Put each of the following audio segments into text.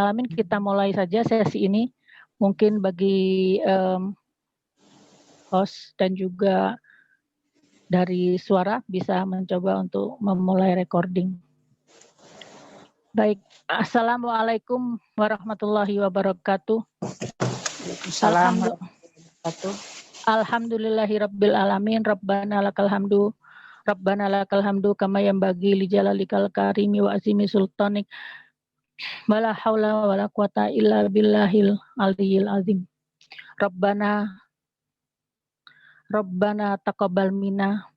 Alamin, kita mulai saja sesi ini. Mungkin bagi host dan juga dari suara bisa mencoba untuk memulai recording. Baik, Assalamualaikum warahmatullahi wabarakatuh. Alhamdulillahirabbil alamin, Rabbana lakal hamdu. Rabbana lakal hamdu kama yanbaghi li jalalikal karimi wa azimi sultanik. Wala haula wala quwata illa billahil aliyyil azim. Rabbana taqabbal minna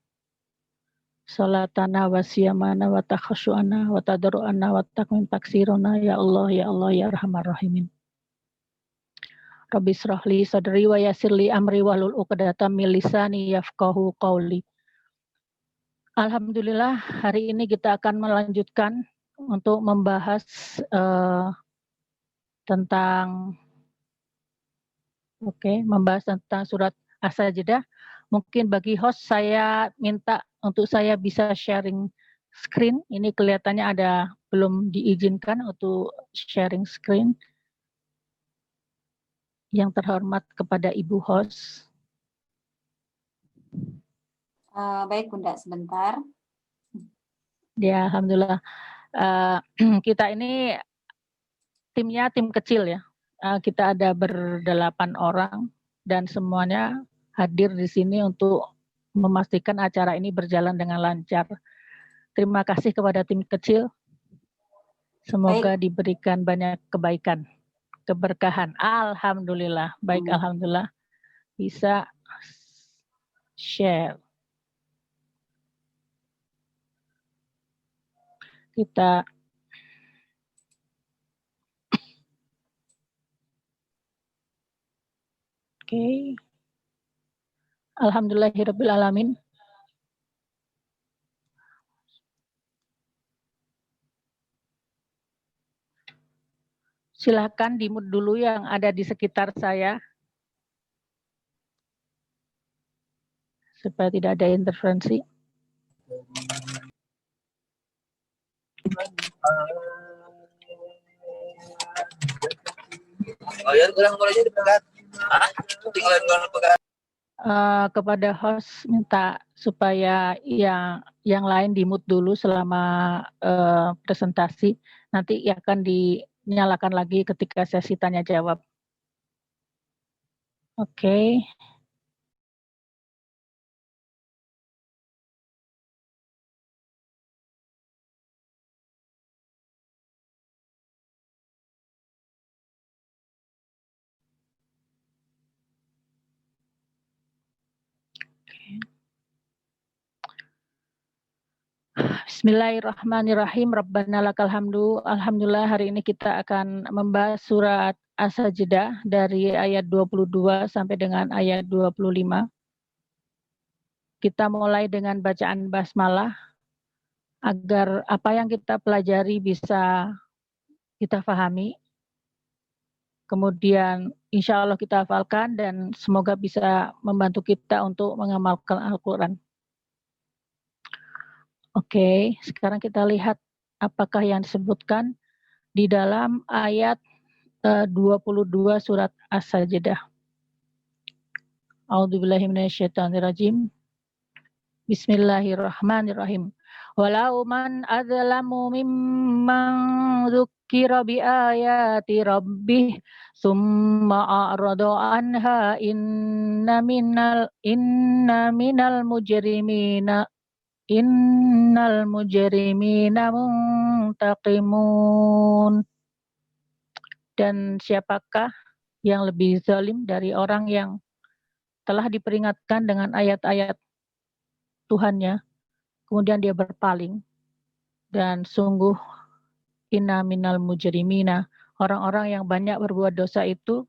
salatana wa siyamana wa takhashu'ana wa tadarru'ana wa takmin taksiruna ya Allah ya arhamar rahimin. Rabbi shrahli sadri wa yassirli amri wahlul 'uqdatam min lisani yafqahu qawli. Alhamdulillah, hari ini kita akan melanjutkan untuk membahas tentang surat As-Sajdah. Mungkin bagi host saya minta untuk saya bisa sharing screen. Ini kelihatannya belum diizinkan untuk sharing screen. Yang terhormat kepada Ibu host. Baik Bunda, sebentar. Ya, alhamdulillah. Kita ini timnya tim kecil ya. Kita ada ber-8 orang dan semuanya hadir di sini untuk memastikan acara ini berjalan dengan lancar. Terima kasih kepada tim kecil. Semoga diberikan banyak kebaikan, keberkahan. Alhamdulillah. Baik, alhamdulillah. Bisa share. Kita Oke. Alhamdulillahirabbil alamin. Silakan di-mute dulu yang ada di sekitar saya supaya tidak ada interferensi. Kepada host minta supaya yang lain di-mute dulu selama presentasi. Nanti akan dinyalakan lagi ketika sesi tanya jawab. Oke. Bismillahirrahmanirrahim. Rabbana lakal hamdu. Alhamdulillah, hari ini kita akan membahas surat As-Sajdah dari ayat 22 sampai dengan ayat 25. Kita mulai dengan bacaan basmalah agar apa yang kita pelajari bisa kita pahami. Kemudian insya Allah kita hafalkan dan semoga bisa membantu kita untuk mengamalkan Al-Quran. Oke, sekarang kita lihat apakah yang disebutkan di dalam ayat 22 surat As-Sajdah. A'udzubillahi minasyaitonirrajim. Bismillahirrahmanirrahim. Walau man adzlamu mimman dzukira biayati rabbih summa a'rada anha inna minal mujrimina muntaqimun. Dan siapakah yang lebih zalim dari orang yang telah diperingatkan dengan ayat-ayat Tuhannya, kemudian dia berpaling. Dan sungguh inna minal mujrimina, orang-orang yang banyak berbuat dosa itu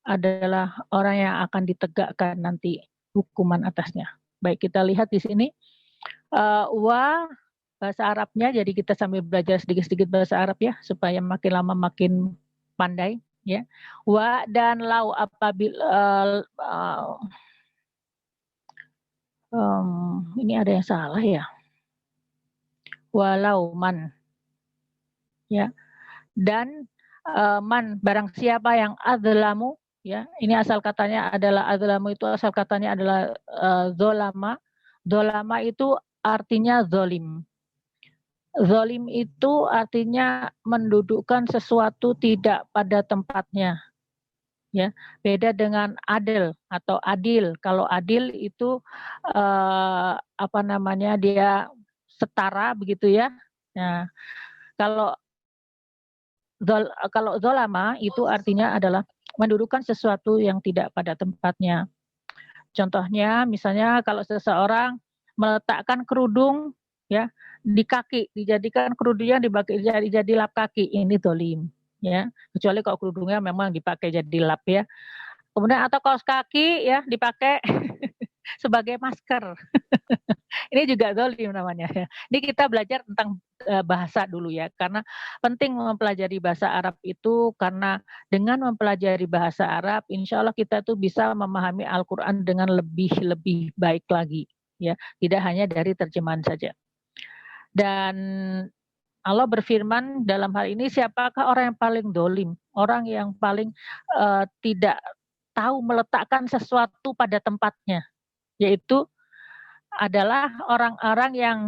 adalah orang yang akan ditegakkan nanti hukuman atasnya. Baik, kita lihat di sini. Bahasa Arabnya, jadi kita sambil belajar sedikit-sedikit bahasa Arab ya, supaya makin lama makin pandai ya. Wa dan lau apabila ini ada yang salah ya. Walau man ya. Dan man, barang siapa yang adzlamu, ya, ini asal katanya adalah adzlamu, itu asal katanya adalah zolama. Zolama itu artinya zolim. Zolim itu artinya mendudukkan sesuatu tidak pada tempatnya, ya. Beda dengan adil atau adil. Kalau adil itu apa namanya, dia setara begitu ya. Nah, kalau kalau zolama itu artinya adalah mendudukkan sesuatu yang tidak pada tempatnya. Contohnya misalnya kalau seseorang meletakkan kerudung ya di kaki, dijadikan kerudungnya dipakai jadi lap kaki, ini dolim ya. Kecuali kalau kerudungnya memang dipakai jadi lap ya. Kemudian atau kaos kaki ya dipakai sebagai masker. Ini juga zalim namanya ya. Ini kita belajar tentang bahasa dulu ya, karena penting mempelajari bahasa Arab itu, karena dengan mempelajari bahasa Arab, insya Allah kita tuh bisa memahami Al-Quran dengan lebih baik lagi ya, tidak hanya dari terjemahan saja. Dan Allah berfirman dalam hal ini, siapakah orang yang paling dolim, orang yang paling tidak tahu meletakkan sesuatu pada tempatnya, yaitu adalah orang-orang yang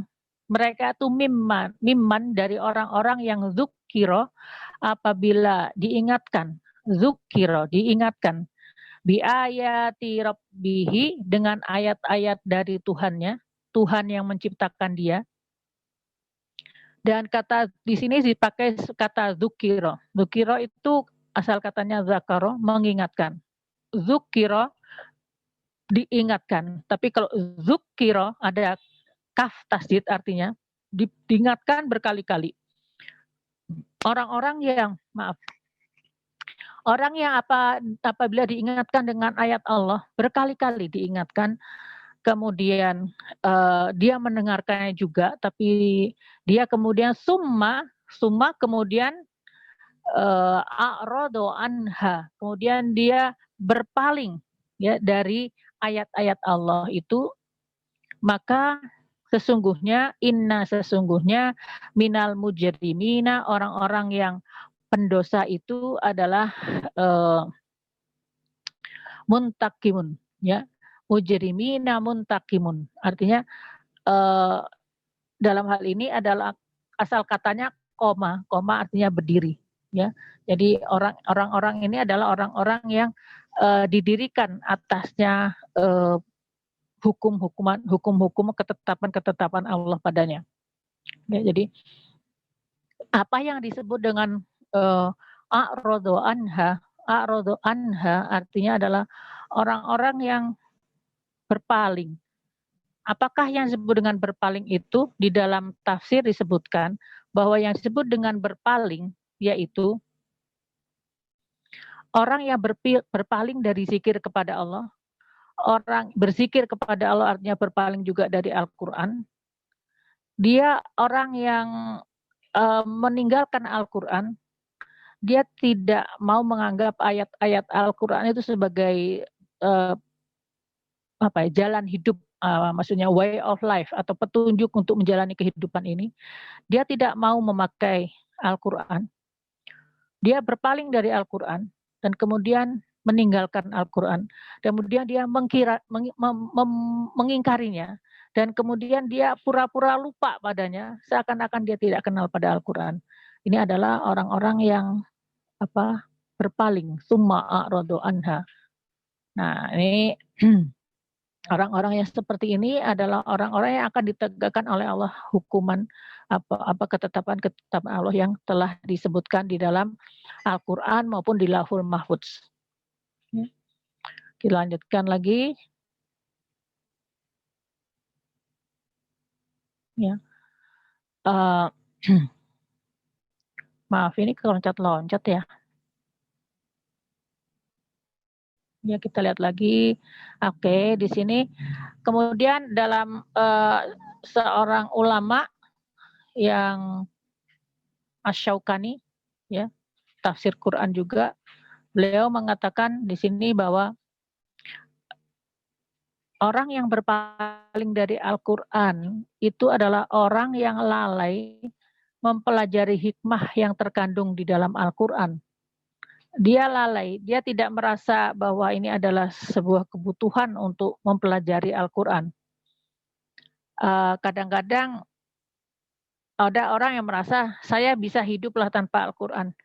mereka itu mimman dari orang-orang yang zukiro, apabila diingatkan, zukiro diingatkan, biayati rabbihi, dengan ayat-ayat dari Tuhannya, Tuhan yang menciptakan dia. Dan kata di sini dipakai kata zukiro. Zukiro itu asal katanya zakaro, mengingatkan. Zukiro diingatkan. Tapi kalau zukiro ada kaf tasdid, artinya diingatkan berkali-kali. Orang-orang yang apabila diingatkan dengan ayat Allah berkali-kali diingatkan, kemudian dia mendengarkannya juga, tapi dia kemudian summa kemudian a'radu anha, kemudian dia berpaling ya dari ayat-ayat Allah itu, maka sesungguhnya minal mujrimina, orang-orang yang pendosa itu adalah muntakimun ya. Mujrimina muntakimun artinya dalam hal ini adalah asal katanya koma artinya berdiri ya. Jadi orang-orang ini adalah orang-orang yang didirikan atasnya hukum-hukum ketetapan Allah padanya. Ya, jadi apa yang disebut dengan a'radu anha artinya adalah orang-orang yang berpaling. Apakah yang disebut dengan berpaling itu? Di dalam tafsir disebutkan bahwa yang disebut dengan berpaling yaitu orang yang berpaling dari zikir kepada Allah. Orang berzikir kepada Allah artinya berpaling juga dari Al-Quran. Dia orang yang meninggalkan Al-Quran. Dia tidak mau menganggap ayat-ayat Al-Quran itu sebagai jalan hidup, maksudnya way of life atau petunjuk untuk menjalani kehidupan ini. Dia tidak mau memakai Al-Quran. Dia berpaling dari Al-Quran dan kemudian meninggalkan Al-Quran. Kemudian dia mengingkarinya, dan kemudian dia pura-pura lupa padanya, seakan-akan dia tidak kenal pada Al-Quran. Ini adalah orang-orang yang berpaling, summa a'radu anha. Nah, ini orang-orang yang seperti ini adalah orang-orang yang akan ditegakkan oleh Allah hukuman ketetapan Allah yang telah disebutkan di dalam Al-Quran maupun di Lauhul Mahfudz. Ya. Kita lanjutkan lagi. Ya. Maaf, ini keloncat-loncat ya. Ya, kita lihat lagi. Oke, di sini kemudian dalam seorang ulama yang Asy-Syaukani ya, tafsir Quran juga, beliau mengatakan di sini bahwa orang yang berpaling dari Al-Quran itu adalah orang yang lalai mempelajari hikmah yang terkandung di dalam Al-Quran. dia lalai, dia tidak merasa bahwa ini adalah sebuah kebutuhan untuk mempelajari Al-Quran. Kadang-kadang ada orang yang merasa, saya bisa hiduplah tanpa Al-Quran.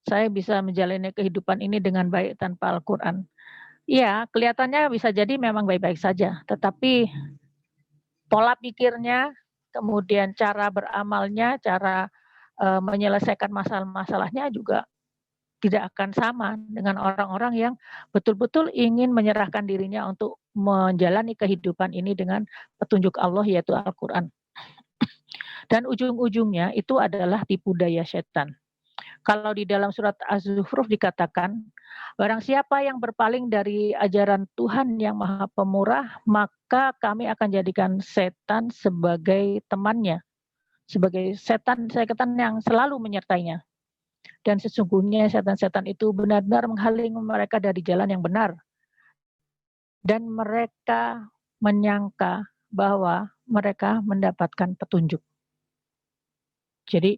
Saya bisa menjalani kehidupan ini dengan baik tanpa Al-Quran. Iya, kelihatannya bisa jadi memang baik-baik saja, tetapi pola pikirnya, kemudian cara beramalnya, cara menyelesaikan masalah-masalahnya juga tidak akan sama dengan orang-orang yang betul-betul ingin menyerahkan dirinya untuk menjalani kehidupan ini dengan petunjuk Allah, yaitu Al-Quran. Dan ujung-ujungnya itu adalah tipu daya setan. Kalau di dalam surat Az-Zukhruf dikatakan, barang siapa yang berpaling dari ajaran Tuhan yang Maha Pemurah, maka kami akan jadikan setan sebagai temannya, sebagai setan yang selalu menyertainya. Dan sesungguhnya setan-setan itu benar-benar menghalangi mereka dari jalan yang benar. Dan mereka menyangka bahwa mereka mendapatkan petunjuk. Jadi,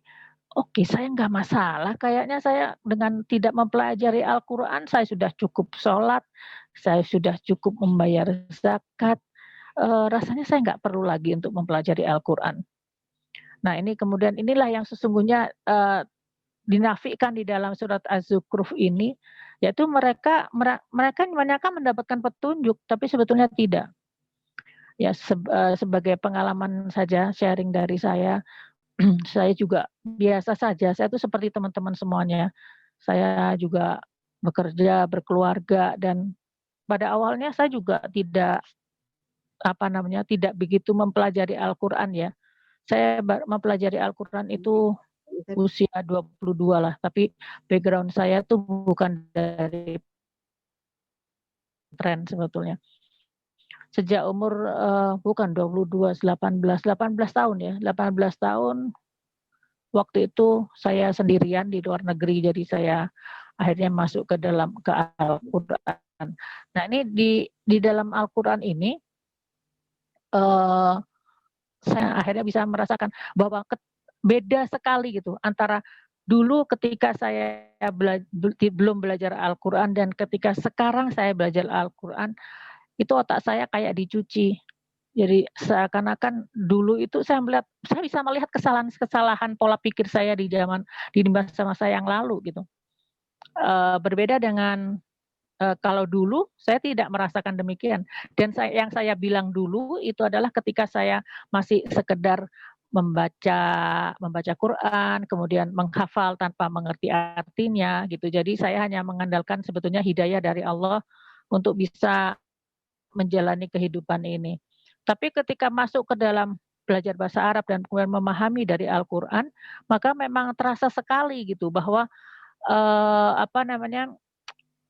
oke, saya nggak masalah, kayaknya saya dengan tidak mempelajari Al-Quran, saya sudah cukup sholat, saya sudah cukup membayar zakat, rasanya saya nggak perlu lagi untuk mempelajari Al-Quran. Nah, ini kemudian inilah yang sesungguhnya dinafikan di dalam surat Az-Zukhruf ini, yaitu mereka menyangka mendapatkan petunjuk, tapi sebetulnya tidak. Ya, sebagai pengalaman saja, sharing dari saya, saya juga biasa saja, saya itu seperti teman-teman semuanya. Saya juga bekerja, berkeluarga, dan pada awalnya saya juga tidak, tidak begitu mempelajari Al-Quran ya. Saya mempelajari Al-Quran itu usia 22 lah, tapi background saya tuh bukan dari tren sebetulnya. Sejak umur bukan 22, 18 tahun ya, 18 tahun waktu itu saya sendirian di luar negeri, jadi saya akhirnya masuk ke Al-Quran. Nah, ini di dalam Al-Quran ini saya akhirnya bisa merasakan bahwa beda sekali gitu antara dulu ketika saya belum belajar Al-Quran dan ketika sekarang saya belajar Al-Quran, itu otak saya kayak dicuci. Jadi seakan-akan dulu itu saya bisa melihat kesalahan pola pikir saya di masa-masa yang lalu gitu. Berbeda dengan kalau dulu saya tidak merasakan demikian. Dan yang saya bilang dulu itu adalah ketika saya masih sekedar membaca Quran, kemudian menghafal tanpa mengerti artinya gitu. Jadi saya hanya mengandalkan sebetulnya hidayah dari Allah untuk bisa menjalani kehidupan ini. Tapi ketika masuk ke dalam belajar bahasa Arab dan kemudian memahami dari Al-Quran, maka memang terasa sekali gitu bahwa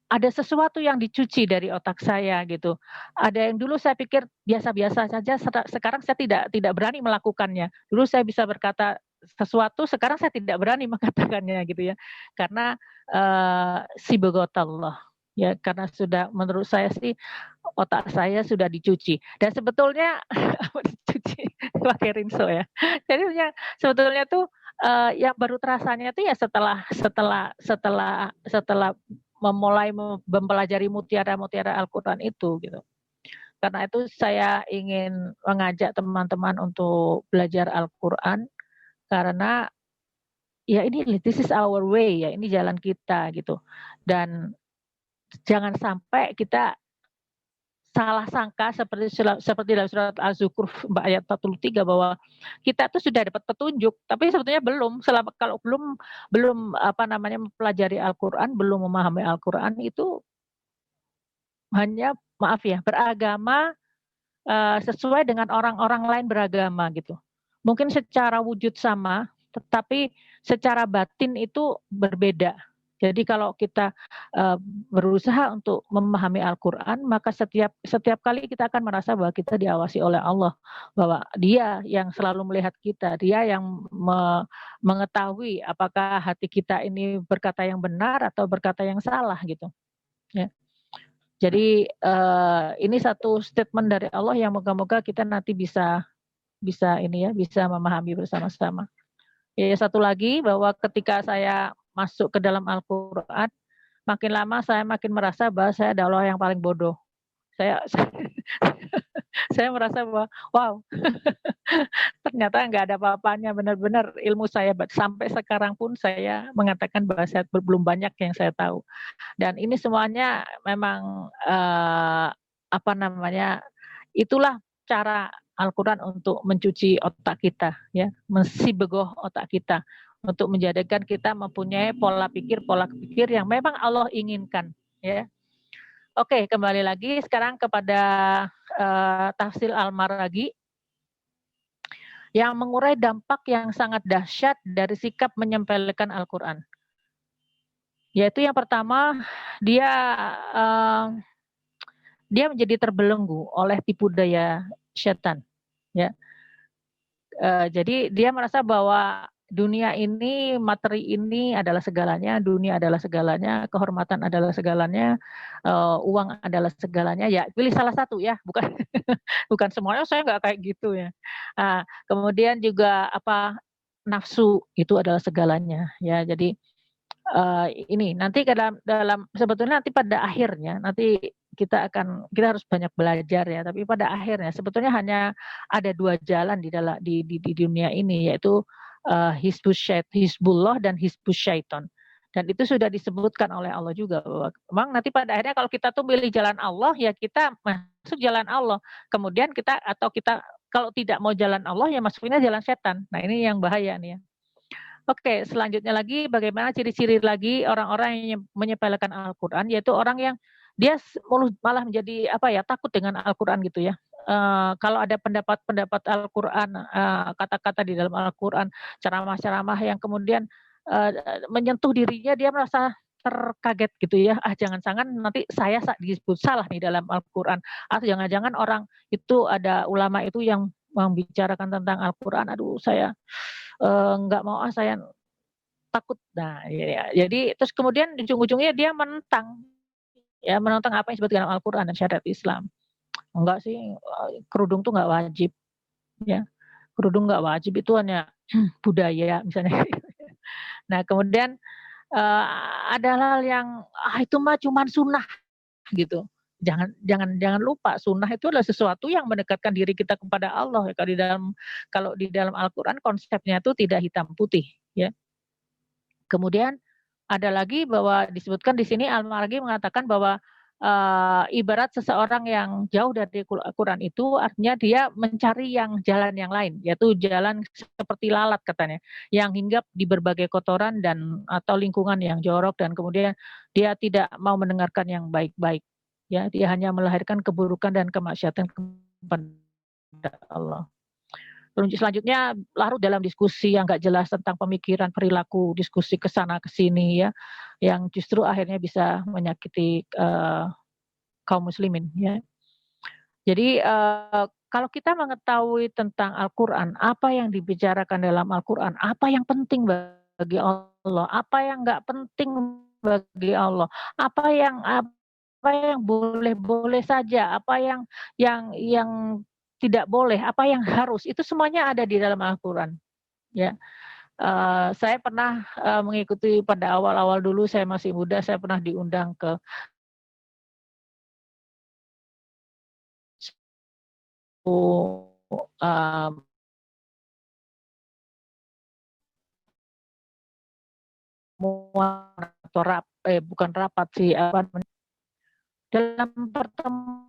ada sesuatu yang dicuci dari otak saya gitu. Ada yang dulu saya pikir biasa-biasa saja, sekarang saya tidak berani melakukannya. Dulu saya bisa berkata sesuatu, sekarang saya tidak berani mengatakannya gitu ya. Karena sibagotallah. Ya, karena sudah menurut saya sih otak saya sudah dicuci. Dan sebetulnya dicuci pakai rinso ya. Jadi sebetulnya tuh yang baru terasanya tuh ya setelah memulai mempelajari mutiara-mutiara Al-Quran itu gitu. Karena itu saya ingin mengajak teman-teman untuk belajar Al-Quran karena ya ini this is our way ya, ini jalan kita gitu. Dan jangan sampai kita salah sangka seperti dalam surat Az-Zukhruf ayat 43 bahwa kita tuh sudah dapat petunjuk, tapi sebetulnya belum. Kalau belum mempelajari Al-Quran, belum memahami Al-Quran itu hanya beragama sesuai dengan orang-orang lain beragama gitu. Mungkin secara wujud sama, tetapi secara batin itu berbeda. Jadi kalau kita berusaha untuk memahami Al-Quran, maka setiap kali kita akan merasa bahwa kita diawasi oleh Allah, bahwa Dia yang selalu melihat kita, Dia yang mengetahui apakah hati kita ini berkata yang benar atau berkata yang salah gitu. Ya. Jadi ini satu statement dari Allah yang moga-moga kita nanti bisa memahami bersama-sama. Ya, satu lagi bahwa ketika saya masuk ke dalam Al-Quran, makin lama saya makin merasa bahwa saya adalah yang paling bodoh. Saya saya merasa bahwa, wow, ternyata nggak ada apa-apanya, benar-benar ilmu saya sampai sekarang pun saya mengatakan bahwa saya belum banyak yang saya tahu. Dan ini semuanya memang, apa namanya, itulah cara Al-Quran untuk mencuci otak kita, ya, mensibegoh otak kita, untuk menjadikan kita mempunyai pola pikir yang memang Allah inginkan, ya. Oke, kembali lagi sekarang kepada tafsir Al-Maraghi yang mengurai dampak yang sangat dahsyat dari sikap menyempelekan Al-Quran. Yaitu yang pertama, dia dia menjadi terbelenggu oleh tipu daya setan, ya. Jadi dia merasa bahwa dunia ini, materi ini adalah segalanya, dunia adalah segalanya, kehormatan adalah segalanya, uang adalah segalanya. Ya, pilih salah satu ya, bukan bukan semuanya. Saya nggak kayak gitu ya. Kemudian juga apa, nafsu itu adalah segalanya, ya. Jadi ini nanti ke dalam sebetulnya nanti pada akhirnya nanti kita harus banyak belajar ya, tapi pada akhirnya sebetulnya hanya ada 2 jalan di dunia ini, yaitu Hizbullah dan Hizbus Syaiton. Dan itu sudah disebutkan oleh Allah juga bahwa memang nanti pada akhirnya kalau kita tuh milih jalan Allah, ya kita masuk jalan Allah. Kemudian kita kalau tidak mau jalan Allah, ya masukinnya jalan setan. Nah, ini yang bahaya nih ya. Oke, selanjutnya lagi bagaimana ciri-ciri lagi orang-orang yang menyepelekan Al-Quran, yaitu orang yang dia malah menjadi apa ya, takut dengan Al-Quran gitu ya. Kalau ada pendapat-pendapat Al-Quran, kata-kata di dalam Al-Quran, ceramah-ceramah yang kemudian menyentuh dirinya, dia merasa terkaget gitu ya. Jangan-jangan nanti saya disebut salah nih dalam Al-Quran. Atau jangan-jangan orang itu ada ulama itu yang membicarakan tentang Al-Quran. Aduh, saya nggak mau saya takut. Nah, ya, jadi terus kemudian ujung-ujungnya dia menentang apa yang disebut dalam Al-Quran dan syariat Islam. Enggak sih, kerudung tuh nggak wajib, ya. Kerudung nggak wajib, itu hanya budaya misalnya. Nah, kemudian ada hal yang itu mah cuman sunnah gitu. Jangan lupa sunnah itu adalah sesuatu yang mendekatkan diri kita kepada Allah. Kalau di dalam Al-Quran konsepnya itu tidak hitam putih, ya. Kemudian ada lagi bahwa disebutkan di sini Al-Maraghi mengatakan bahwa ibarat seseorang yang jauh dari Al-Quran itu artinya dia mencari jalan yang lain, yaitu jalan seperti lalat katanya, yang hinggap di berbagai kotoran dan atau lingkungan yang jorok, dan kemudian dia tidak mau mendengarkan yang baik-baik. Ya, dia hanya melahirkan keburukan dan kemaksiatan kepada Allah. Selanjutnya larut dalam diskusi yang nggak jelas tentang pemikiran, perilaku, diskusi ke sana ke sini ya, yang justru akhirnya bisa menyakiti kaum muslimin ya. Jadi kalau kita mengetahui tentang Al-Quran, apa yang dibicarakan dalam Al-Quran, apa yang penting bagi Allah, apa yang nggak penting bagi Allah, apa yang boleh-boleh saja, apa yang tidak boleh, apa yang harus, itu semuanya ada di dalam Al-Quran, ya. Saya pernah mengikuti pada awal-awal dulu saya masih muda, saya pernah diundang ke atau bukan rapat sih, dalam pertemuan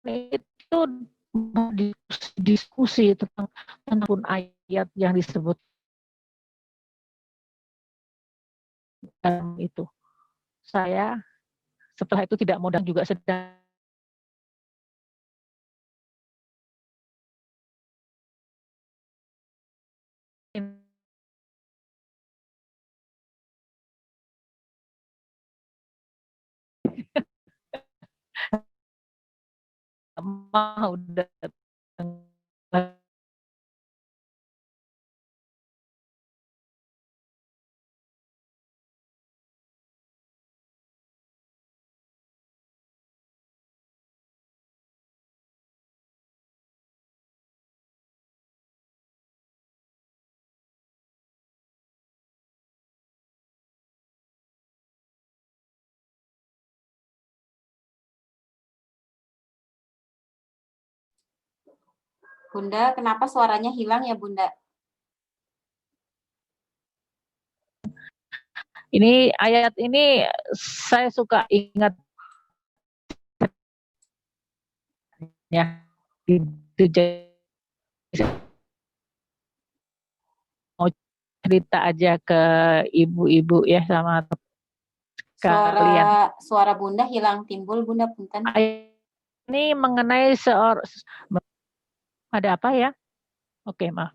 itu diskusi tentang ayat yang disebut dalam itu. Saya setelah itu tidak modal juga sedang mau datang Bunda, kenapa suaranya hilang ya Bunda? Ini ayat ini saya suka ingat ya. Itu mau cerita aja ke ibu-ibu ya sama kalian. Suara Bunda hilang timbul Bunda punten. Ini mengenai ada apa ya? Oke, maaf.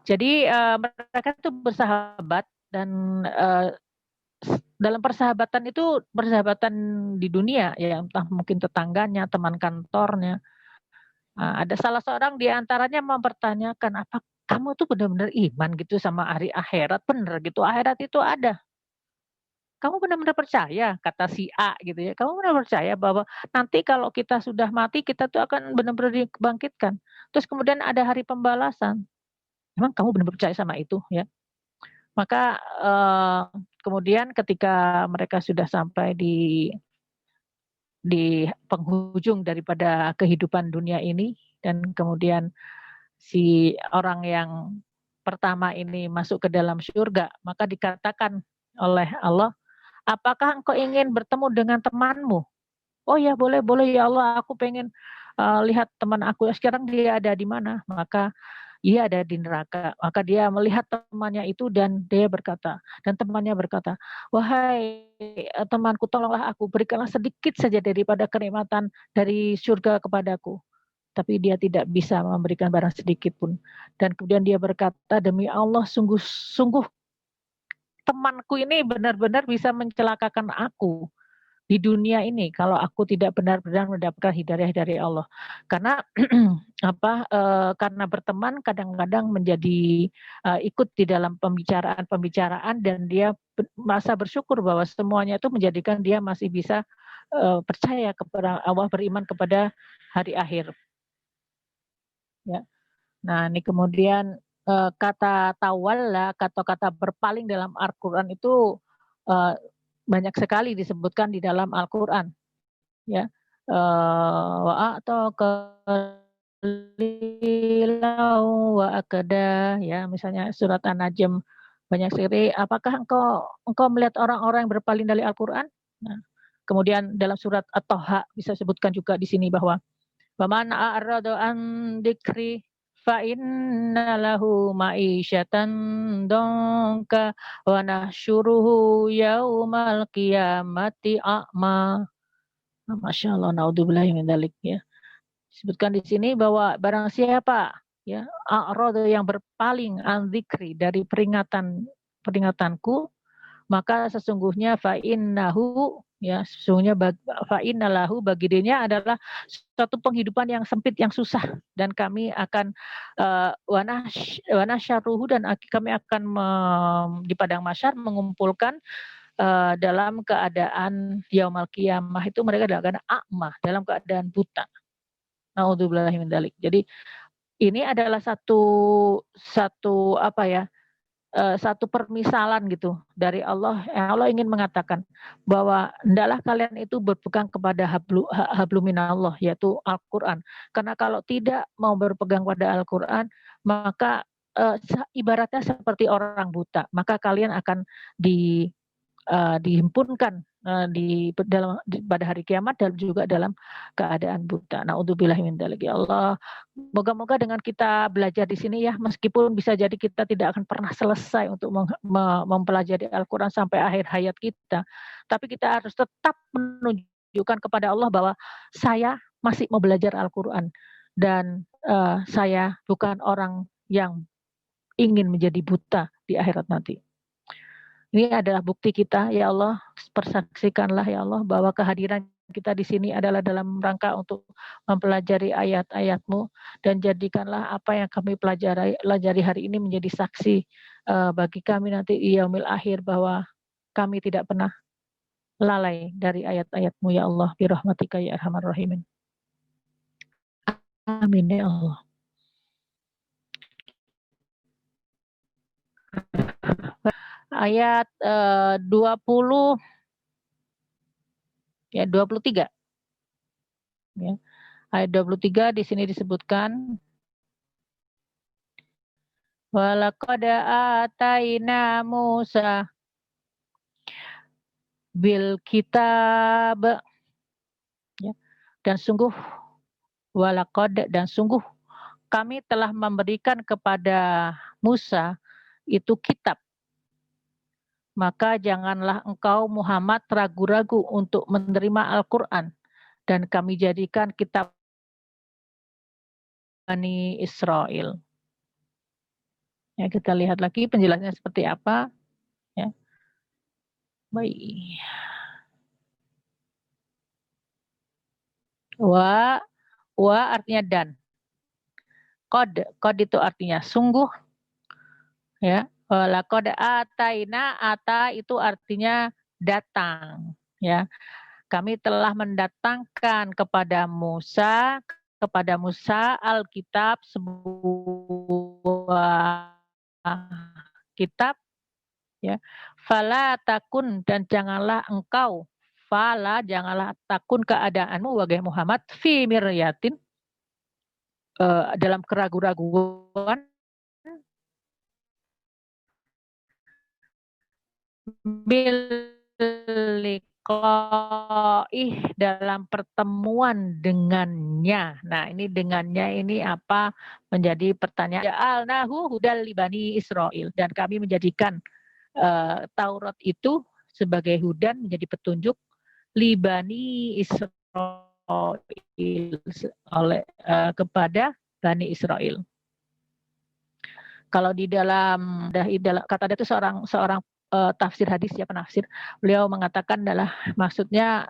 Jadi mereka itu bersahabat dan dalam persahabatan itu persahabatan di dunia ya, entah mungkin tetangganya, teman kantornya. Ada salah seorang di antaranya mempertanyakan, apa kamu tuh benar-benar iman gitu sama hari akhirat, bener gitu, akhirat itu ada? Kamu benar-benar percaya, kata si A gitu ya, kamu benar percaya bahwa nanti kalau kita sudah mati, kita tuh akan benar-benar dibangkitkan. Terus kemudian ada hari pembalasan. Emang kamu benar percaya sama itu ya? Maka kemudian ketika mereka sudah sampai di penghujung daripada kehidupan dunia ini, dan kemudian si orang yang pertama ini masuk ke dalam surga, maka dikatakan oleh Allah, apakah engkau ingin bertemu dengan temanmu? Oh ya, boleh, boleh ya Allah, aku pengen lihat teman aku. Sekarang dia ada di mana? Maka dia ada di neraka. Maka dia melihat temannya itu dan dia berkata, dan temannya berkata, wahai temanku, tolonglah aku, berikanlah sedikit saja daripada kenikmatan dari surga kepadaku. Tapi dia tidak bisa memberikan barang sedikit pun. Dan kemudian dia berkata, demi Allah, sungguh-sungguh temanku ini benar-benar bisa mencelakakan aku di dunia ini kalau aku tidak benar-benar mendapatkan hidayah dari Allah. Karena karena berteman kadang-kadang menjadi ikut di dalam pembicaraan dan dia merasa bersyukur bahwa semuanya itu menjadikan dia masih bisa percaya kepada Allah, beriman kepada hari akhir. Ya. Nah, ini kemudian kata tawalla, kata-kata berpaling dalam Al-Qur'an itu banyak sekali disebutkan di dalam Al-Qur'an, ya. Wa atau qalilau wa akada, ya, misalnya surat An-Najm banyak sekali, apakah engkau melihat orang-orang yang berpaling dari Al-Qur'an? Nah, kemudian dalam surat At-Thaha bisa sebutkan juga di sini bahwa waman a'rada an dzikri fa inna lahu ma'isyatan donka wa nahsyuruhu yaumal qiyamati a'ma. Masya Allah, naudzubillahi min dzalik ya. Disebutkan di sini bahwa barang siapa ya a'rada yang berpaling an dzikri dari peringatanku, maka sesungguhnya fa innahu ya, sesungguhnya fa innalahu bagi dirinya adalah suatu penghidupan yang sempit, yang susah, dan kami akan wanasyaruhu, dan kami akan di padang mahsyar mengumpulkan dalam keadaan yaumul qiyamah itu mereka dalam keadaan a'ma, dalam keadaan buta. Naudzubillahi min dzalik. Jadi ini adalah satu apa ya? Satu permisalan gitu dari Allah. Allah ingin mengatakan bahwa hendaklah kalian itu berpegang kepada habluminallah, yaitu Al-Qur'an. Karena kalau tidak mau berpegang pada Al-Qur'an, maka ibaratnya seperti orang buta. Maka kalian akan dihimpunkan pada hari kiamat dan juga dalam keadaan buta. Naudzubillahi min dzalik. Ya Allah, moga-moga dengan kita belajar di sini ya, meskipun bisa jadi kita tidak akan pernah selesai untuk mempelajari Al-Qur'an sampai akhir hayat kita, tapi kita harus tetap menunjukkan kepada Allah bahwa saya masih mau belajar Al-Qur'an dan saya bukan orang yang ingin menjadi buta di akhirat nanti. Ini adalah bukti kita, ya Allah, persaksikanlah ya Allah bahwa kehadiran kita di sini adalah dalam rangka untuk mempelajari ayat-ayat-Mu, dan jadikanlah apa yang kami pelajari hari ini menjadi saksi bagi kami nanti di yaumil akhir bahwa kami tidak pernah lalai dari ayat-ayat-Mu ya Allah, birahmatika ya arhamar rahimin. Amin ya Allah. Ayat 20 ya 23. Ya. Ayat 23 di sini disebutkan Walaqad ataina Musa bil kitab, ya. Dan sungguh walaqad, dan sungguh kami telah memberikan kepada Musa itu kitab. Maka janganlah engkau Muhammad ragu-ragu untuk menerima Al-Quran. Dan kami jadikan kitab Bani Israel. Ya, kita lihat lagi penjelasannya seperti apa. Ya. Baik. Wa artinya dan. Qad itu artinya sungguh. Ya. Laqad ataina, ata itu artinya datang. Ya. Kami telah mendatangkan kepada Musa Alkitab, sebuah kitab, ya. Fala takun, dan janganlah engkau, janganlah takun keadaanmu wahai Muhammad, fi miryatin, dalam keraguan-raguan, dalam pertemuan dengannya. Nah, ini dengannya ini apa? Menjadi pertanyaan. Ja'alnahu hudal libani Israel, dan kami menjadikan Taurat itu sebagai hudan, menjadi petunjuk libani Israel, oleh kepada Bani Israel. Kalau di dalam kata itu seorang tafsir hadis, ya, penafsir, beliau mengatakan adalah maksudnya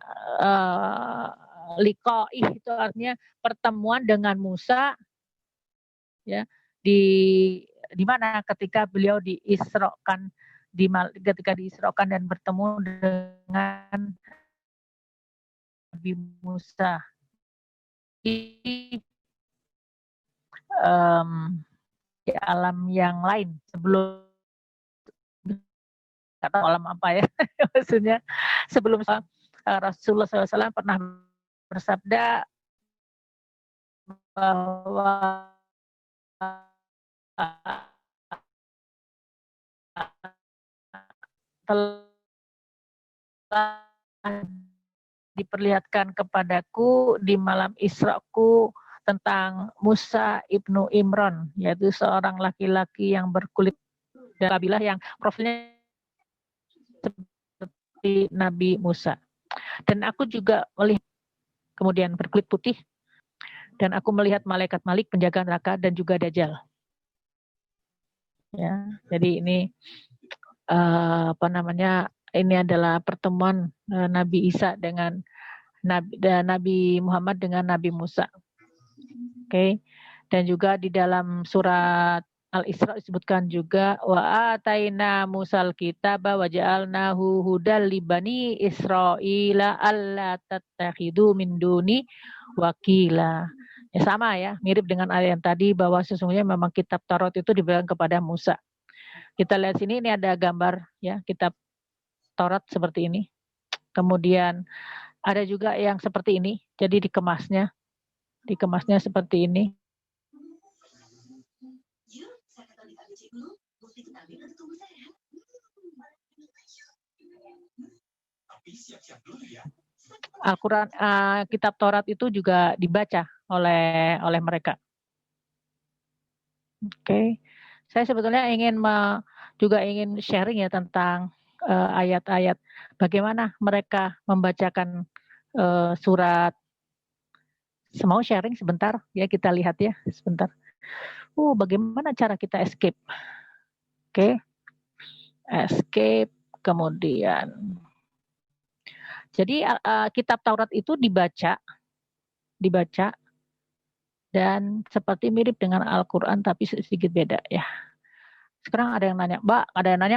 liqa'ih itu artinya pertemuan dengan Musa, ya, di mana ketika beliau diisrokan, ketika diisrokan dan bertemu dengan Nabi Musa di alam yang lain sebelum, kata alam apa ya maksudnya, sebelum Rasulullah SAW pernah bersabda bahwa telah diperlihatkan kepadaku di malam Isra'ku tentang Musa ibnu Imran, yaitu seorang laki-laki yang berkulit dan kabilah yang profilnya seperti Nabi Musa. Dan aku juga melihat, kemudian berkulit putih, dan aku melihat malaikat Malik, penjaga neraka, dan juga Dajjal. Ya, jadi ini ini adalah pertemuan Nabi Isa dengan Nabi Muhammad dengan Nabi Musa. Oke. Dan juga di dalam surat Al-Isra disebutkan juga wa ataina Musal kitaba wa ja'alnahu hudal libani Israila alla tattakhidu min duni wakila. Ya, sama ya, mirip dengan ayat yang tadi bahwa sesungguhnya memang kitab Taurat itu diberikan kepada Musa. Kita lihat sini, ini ada gambar ya kitab Taurat seperti ini. Kemudian ada juga yang seperti ini, jadi dikemasnya seperti ini. Al-Quran, kitab Taurat itu juga dibaca oleh mereka. Oke. Saya sebetulnya juga ingin sharing ya tentang ayat-ayat bagaimana mereka membacakan surat. Mau sharing sebentar ya, kita lihat ya sebentar. Bagaimana cara kita escape? Oke. Escape, kemudian. Jadi kitab Taurat itu dibaca dan seperti mirip dengan Al-Quran tapi sedikit beda ya. Sekarang ada yang nanya, Mbak,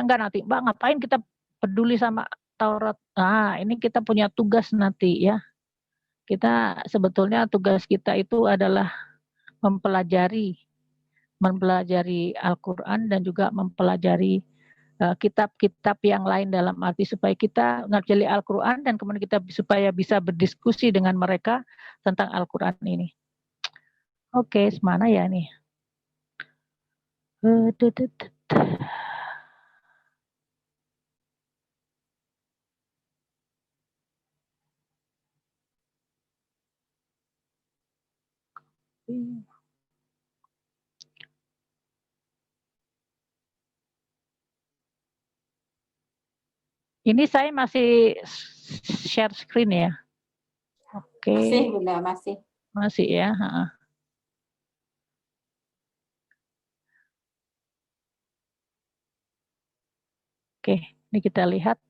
enggak nanti, Mbak, ngapain kita peduli sama Taurat? Nah, ini kita punya tugas nanti ya. Kita sebetulnya tugas kita itu adalah mempelajari Al-Quran dan juga mempelajari kitab-kitab yang lain, dalam arti supaya kita ngerti Al-Quran dan kemudian kita supaya bisa berdiskusi dengan mereka tentang Al-Quran ini. Oke, semana ya nih? Ini saya masih share screen ya. Oke. Masih, Bunda, masih. Masih ya. Oke, ini kita lihat.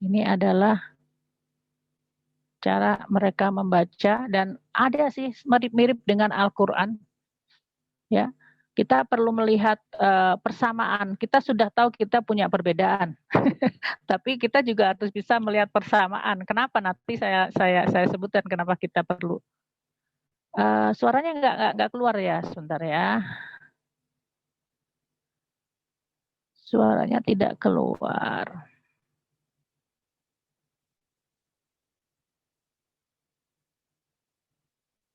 Ini adalah cara mereka membaca dan ada sih mirip-mirip dengan Al-Qur'an. Ya. Kita perlu melihat persamaan. Kita sudah tahu kita punya perbedaan. Tapi kita juga harus bisa melihat persamaan. Kenapa nanti saya sebutkan kenapa kita perlu. Suaranya nggak keluar ya, sebentar ya. Suaranya tidak keluar.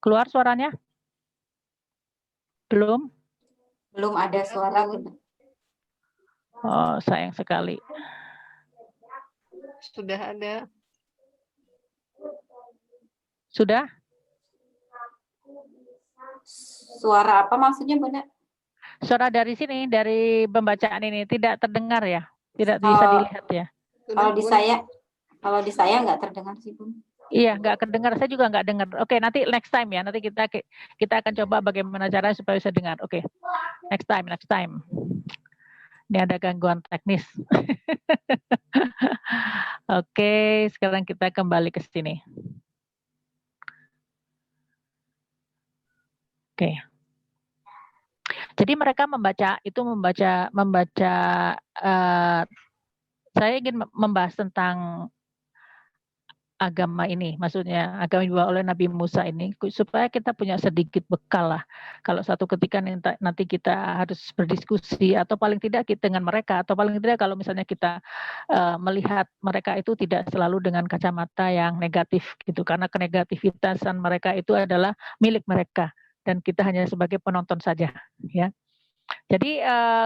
Keluar suaranya? Belum? Belum ada suara, Bunda. Oh, sayang sekali. Sudah ada. Sudah? Suara apa maksudnya, Bunda? Suara dari sini, dari pembacaan ini tidak terdengar ya? Tidak bisa dilihat ya? Kalau di saya nggak terdengar sih, Bunda. Iya, nggak kedengar. Saya juga nggak dengar. Oke, nanti next time ya. Nanti kita akan coba bagaimana caranya supaya bisa dengar. Oke, next time. Ini ada gangguan teknis. Oke, sekarang kita kembali ke sini. Oke. Jadi mereka membaca saya ingin membahas tentang agama ini, maksudnya agama yang dibawa oleh Nabi Musa ini, supaya kita punya sedikit bekal lah. Kalau suatu ketika nanti kita harus berdiskusi, atau paling tidak kita dengan mereka, atau paling tidak kalau misalnya kita melihat mereka itu tidak selalu dengan kacamata yang negatif gitu, karena kenegativitasan mereka itu adalah milik mereka, dan kita hanya sebagai penonton saja, ya. Jadi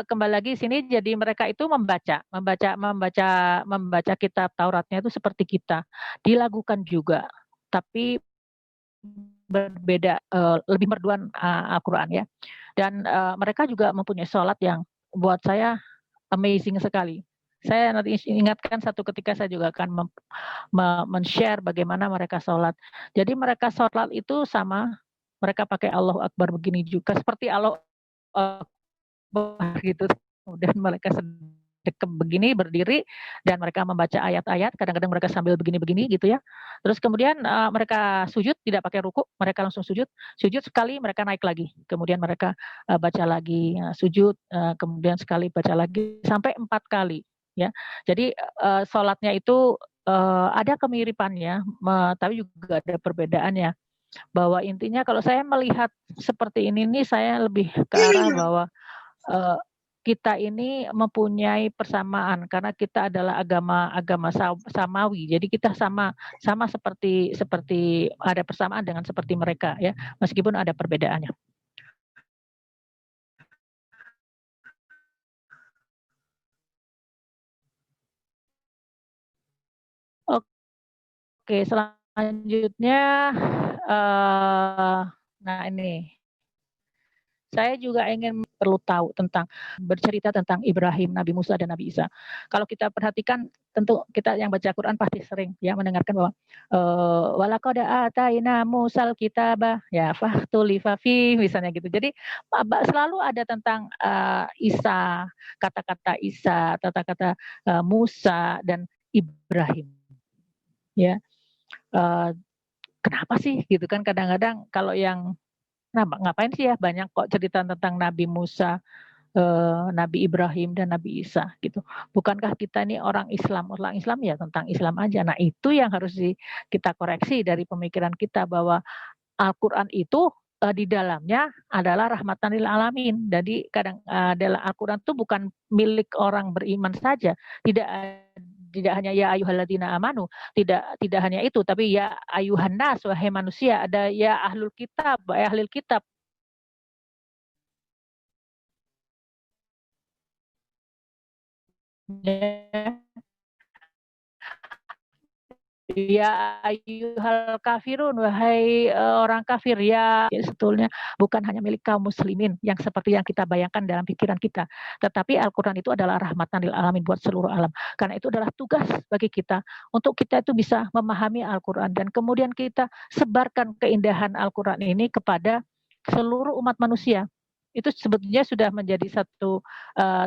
kembali lagi sini, jadi mereka itu membaca kitab Tauratnya itu seperti kita, dilakukan juga, tapi berbeda, lebih merduan Al-Quran ya. Dan mereka juga mempunyai sholat yang buat saya amazing sekali. Saya nanti ingatkan satu ketika saya juga akan men-share bagaimana mereka sholat. Jadi mereka sholat itu sama, mereka pakai Allahu Akbar begini juga, seperti Allah gitu. Kemudian mereka sedekap begini berdiri dan mereka membaca ayat-ayat, kadang-kadang mereka sambil begini-begini gitu ya. Terus kemudian mereka sujud, tidak pakai ruku, mereka langsung sujud sekali mereka naik lagi, kemudian mereka baca lagi, sujud, kemudian sekali baca lagi sampai 4 kali ya. Jadi sholatnya itu ada kemiripannya, tapi juga ada perbedaannya. Bahwa intinya kalau saya melihat seperti ini nih, saya lebih ke arah bahwa kita ini mempunyai persamaan karena kita adalah agama samawi. Jadi kita sama seperti ada persamaan dengan seperti mereka ya, meskipun ada perbedaannya. Oke, selanjutnya nah ini saya juga perlu tahu tentang bercerita tentang Ibrahim, Nabi Musa dan Nabi Isa. Kalau kita perhatikan, tentu kita yang baca Quran pasti sering ya mendengarkan bahwa walaqad ataina Musal kitaba ya fakhtulifa fi misalnya gitu. Jadi selalu ada tentang Isa, kata-kata Isa, kata-kata Musa dan Ibrahim. Ya. Kenapa sih gitu kan, kadang-kadang kalau yang ngapain sih ya banyak kok cerita tentang Nabi Musa, Nabi Ibrahim dan Nabi Isa gitu. Bukankah kita ini orang Islam ya tentang Islam aja. Nah, itu yang harus kita koreksi dari pemikiran kita, bahwa Al-Qur'an itu di dalamnya adalah rahmatan lil alamin. Jadi kadang adalah Al-Qur'an itu bukan milik orang beriman saja. Tidak hanya ya ayyuhalladzina amanu, tidak hanya itu, tapi ya ayuhan nas, wahai manusia, ada ya ahlul kitab, wahai ahlul kitab. Ya, ya ayyuhal kafirun, wahai orang kafir ya. Jadi sebetulnya bukan hanya milik kaum muslimin yang seperti yang kita bayangkan dalam pikiran kita, tetapi Al-Quran itu adalah rahmatan lil alamin buat seluruh alam. Karena itu adalah tugas bagi kita untuk kita itu bisa memahami Al-Quran dan kemudian kita sebarkan keindahan Al-Quran ini kepada seluruh umat manusia. Itu sebetulnya sudah menjadi satu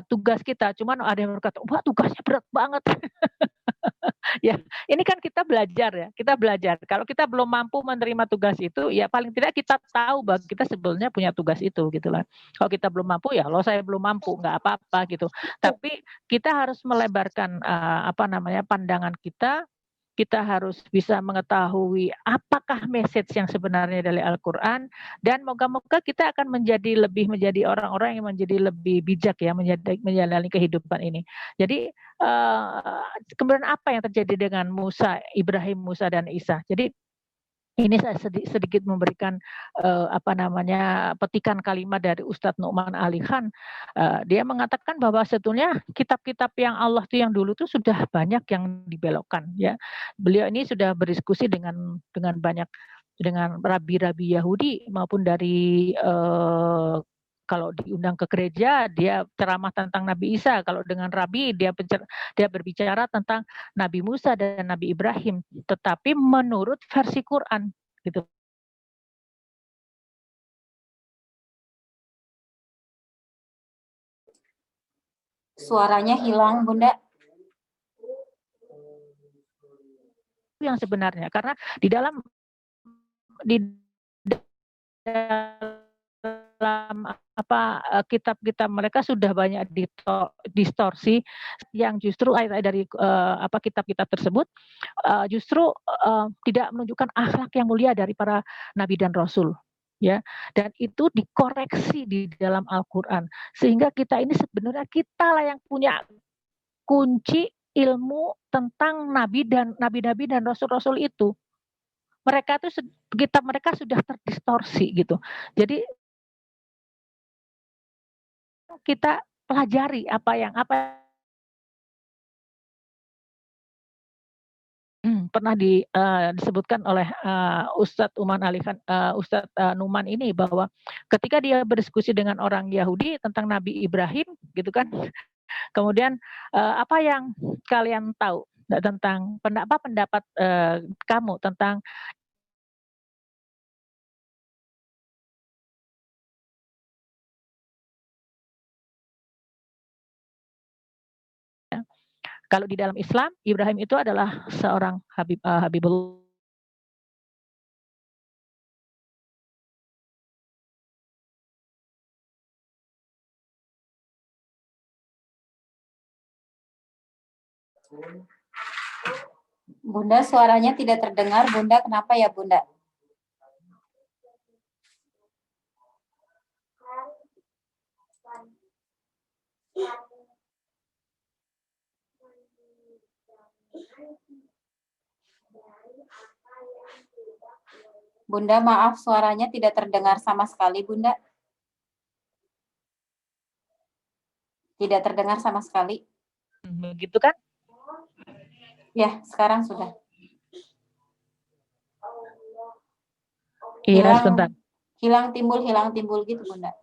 tugas kita. Cuman ada yang berkata, wah tugasnya berat banget. Ya, ini kan kita belajar ya, kita belajar. Kalau kita belum mampu menerima tugas itu, ya paling tidak kita tahu bahwa kita sebetulnya punya tugas itu, gitu lah. Kalau kita belum mampu, ya lo saya belum mampu, nggak apa-apa gitu. Tapi kita harus melebarkan pandangan kita harus bisa mengetahui apakah message yang sebenarnya dari Al-Quran, dan moga-moga kita akan menjadi orang-orang yang menjadi lebih bijak ya menjalani kehidupan ini. Jadi kemudian apa yang terjadi dengan Ibrahim, Musa dan Isa? Jadi ini saya sedikit memberikan petikan kalimat dari Ustadz Nu'man Ali Khan. Dia mengatakan bahwa sebetulnya kitab-kitab yang Allah tuh yang dulu tuh sudah banyak yang dibelokkan ya. Beliau ini sudah berdiskusi dengan banyak dengan rabi-rabi Yahudi maupun dari kalau diundang ke gereja dia ceramah tentang Nabi Isa, kalau dengan rabi dia berbicara tentang Nabi Musa dan Nabi Ibrahim, tetapi menurut versi Quran gitu. Suaranya hilang, Bunda. Yang sebenarnya karena di dalam kitab-kitab mereka sudah banyak distorsi yang justru ayat dari kitab-kitab tersebut justru tidak menunjukkan akhlak yang mulia dari para nabi dan rasul ya, dan itu dikoreksi di dalam Al-Quran sehingga kita ini sebenarnya kita lah yang punya kunci ilmu tentang nabi dan rasul-rasul itu. Mereka itu kitab mereka sudah terdistorsi gitu. Jadi kita pelajari apa pernah disebutkan oleh Ustadz Numan ini bahwa ketika dia berdiskusi dengan orang Yahudi tentang Nabi Ibrahim gitu kan, kemudian apa yang kalian tahu tentang pendapat kamu tentang kalau di dalam Islam, Ibrahim itu adalah seorang Habibullah. Bunda, suaranya tidak terdengar. Bunda, kenapa ya, Bunda? Bunda, maaf suaranya tidak terdengar sama sekali, Bunda. Tidak terdengar sama sekali. Begitu kan? Ya, sekarang sudah. Iya, sebentar. Hilang timbul gitu, Bunda.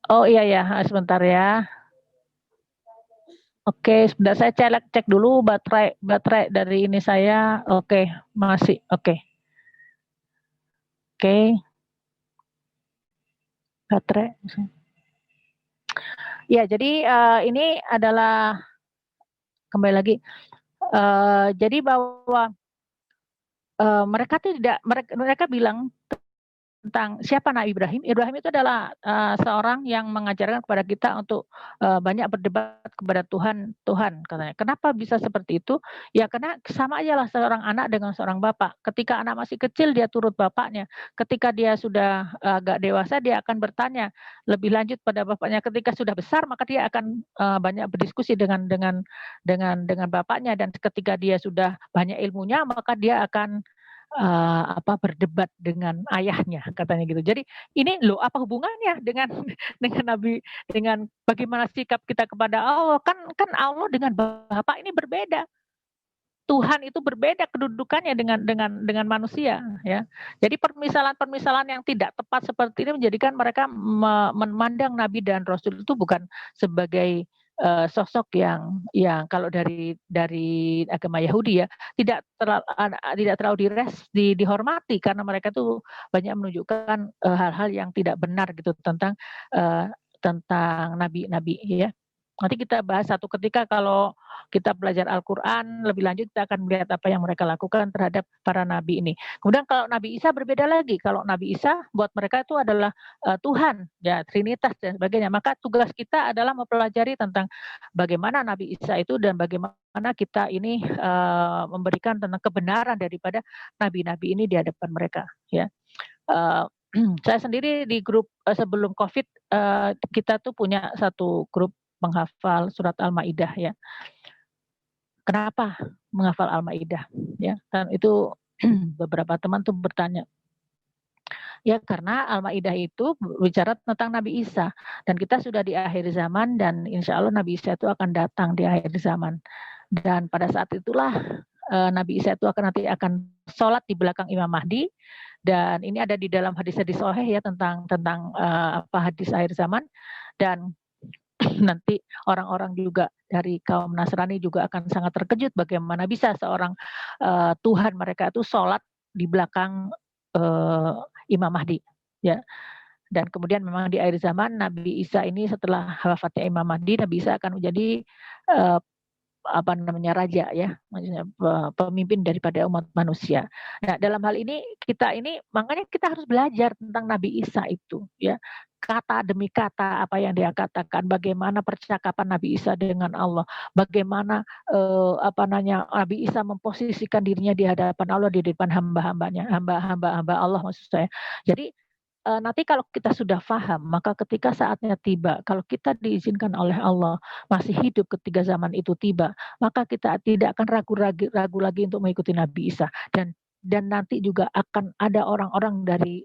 Oh iya ya, sebentar ya. Oke, sebentar saya cek dulu baterai dari ini saya. Oke, masih oke. Oke. Baterai. Ya, jadi ini adalah kembali lagi. Jadi bahwa mereka bilang tentang siapa Nabi Ibrahim. Ibrahim itu adalah seorang yang mengajarkan kepada kita untuk banyak berdebat kepada Tuhan katanya. Kenapa bisa seperti itu? Ya karena sama aja lah seorang anak dengan seorang bapak. Ketika anak masih kecil dia turut bapaknya. Ketika dia sudah agak dewasa dia akan bertanya lebih lanjut pada bapaknya. Ketika sudah besar maka dia akan banyak berdiskusi dengan bapaknya, dan ketika dia sudah banyak ilmunya maka dia akan berdebat dengan ayahnya katanya gitu. Jadi ini loh apa hubungannya dengan dengan Nabi, dengan bagaimana sikap kita kepada Allah, kan Allah dengan Bapa ini berbeda. Tuhan itu berbeda kedudukannya dengan manusia ya. Jadi permisalan-permisalan yang tidak tepat seperti ini menjadikan mereka memandang Nabi dan Rasul itu bukan sebagai sosok yang kalau dari agama Yahudi ya tidak terlalu dihormati karena mereka tuh banyak menunjukkan hal-hal yang tidak benar gitu tentang nabi-nabi ya. Nanti kita bahas satu ketika kalau kita belajar Al-Quran lebih lanjut kita akan melihat apa yang mereka lakukan terhadap para nabi ini. Kemudian kalau Nabi Isa berbeda lagi. Kalau Nabi Isa buat mereka itu adalah Tuhan, ya Trinitas dan sebagainya. Maka tugas kita adalah mempelajari tentang bagaimana Nabi Isa itu dan bagaimana kita ini memberikan tentang kebenaran daripada nabi-nabi ini di hadapan mereka. Ya. Saya sendiri di grup sebelum COVID kita tuh punya satu grup menghafal surat Al-Maidah ya. Kenapa menghafal Al-Maidah ya? Dan itu beberapa teman tuh bertanya. Ya karena Al-Maidah itu bicara tentang Nabi Isa dan kita sudah di akhir zaman dan insya Allah Nabi Isa itu akan datang di akhir zaman. Dan pada saat itulah Nabi Isa itu nanti akan sholat di belakang Imam Mahdi dan ini ada di dalam hadis-hadis sahih ya tentang hadis akhir zaman dan nanti orang-orang juga dari kaum Nasrani juga akan sangat terkejut bagaimana bisa seorang Tuhan mereka itu sholat di belakang Imam Mahdi ya. Dan kemudian memang di akhir zaman Nabi Isa ini setelah wafatnya Imam Mahdi, Nabi Isa akan menjadi raja ya, maksudnya pemimpin daripada umat manusia. Nah, dalam hal ini makanya kita harus belajar tentang Nabi Isa itu ya. Kata demi kata apa yang dia katakan, bagaimana percakapan Nabi Isa dengan Allah, bagaimana Nabi Isa memposisikan dirinya di hadapan Allah, di depan hamba-hambanya, hamba-hamba Allah maksud saya. Jadi nanti kalau kita sudah paham, maka ketika saatnya tiba, kalau kita diizinkan oleh Allah masih hidup ketika zaman itu tiba, maka kita tidak akan ragu lagi untuk mengikuti Nabi Isa dan nanti juga akan ada orang-orang dari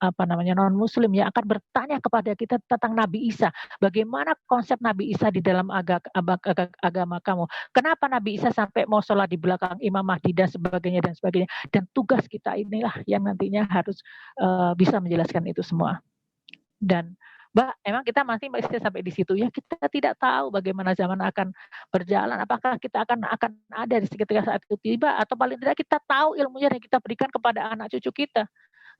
non muslim yang akan bertanya kepada kita tentang Nabi Isa. Bagaimana konsep Nabi Isa di dalam agama kamu? Kenapa Nabi Isa sampai mau sholat di belakang Imam Mahdi dan sebagainya. Dan tugas kita inilah yang nantinya harus bisa menjelaskan itu semua. Dan Mbak, emang kita masih sampai di situ ya. Kita tidak tahu bagaimana zaman akan berjalan. Apakah kita akan ada di ketika saat itu tiba atau paling tidak kita tahu ilmunya dan kita berikan kepada anak cucu kita.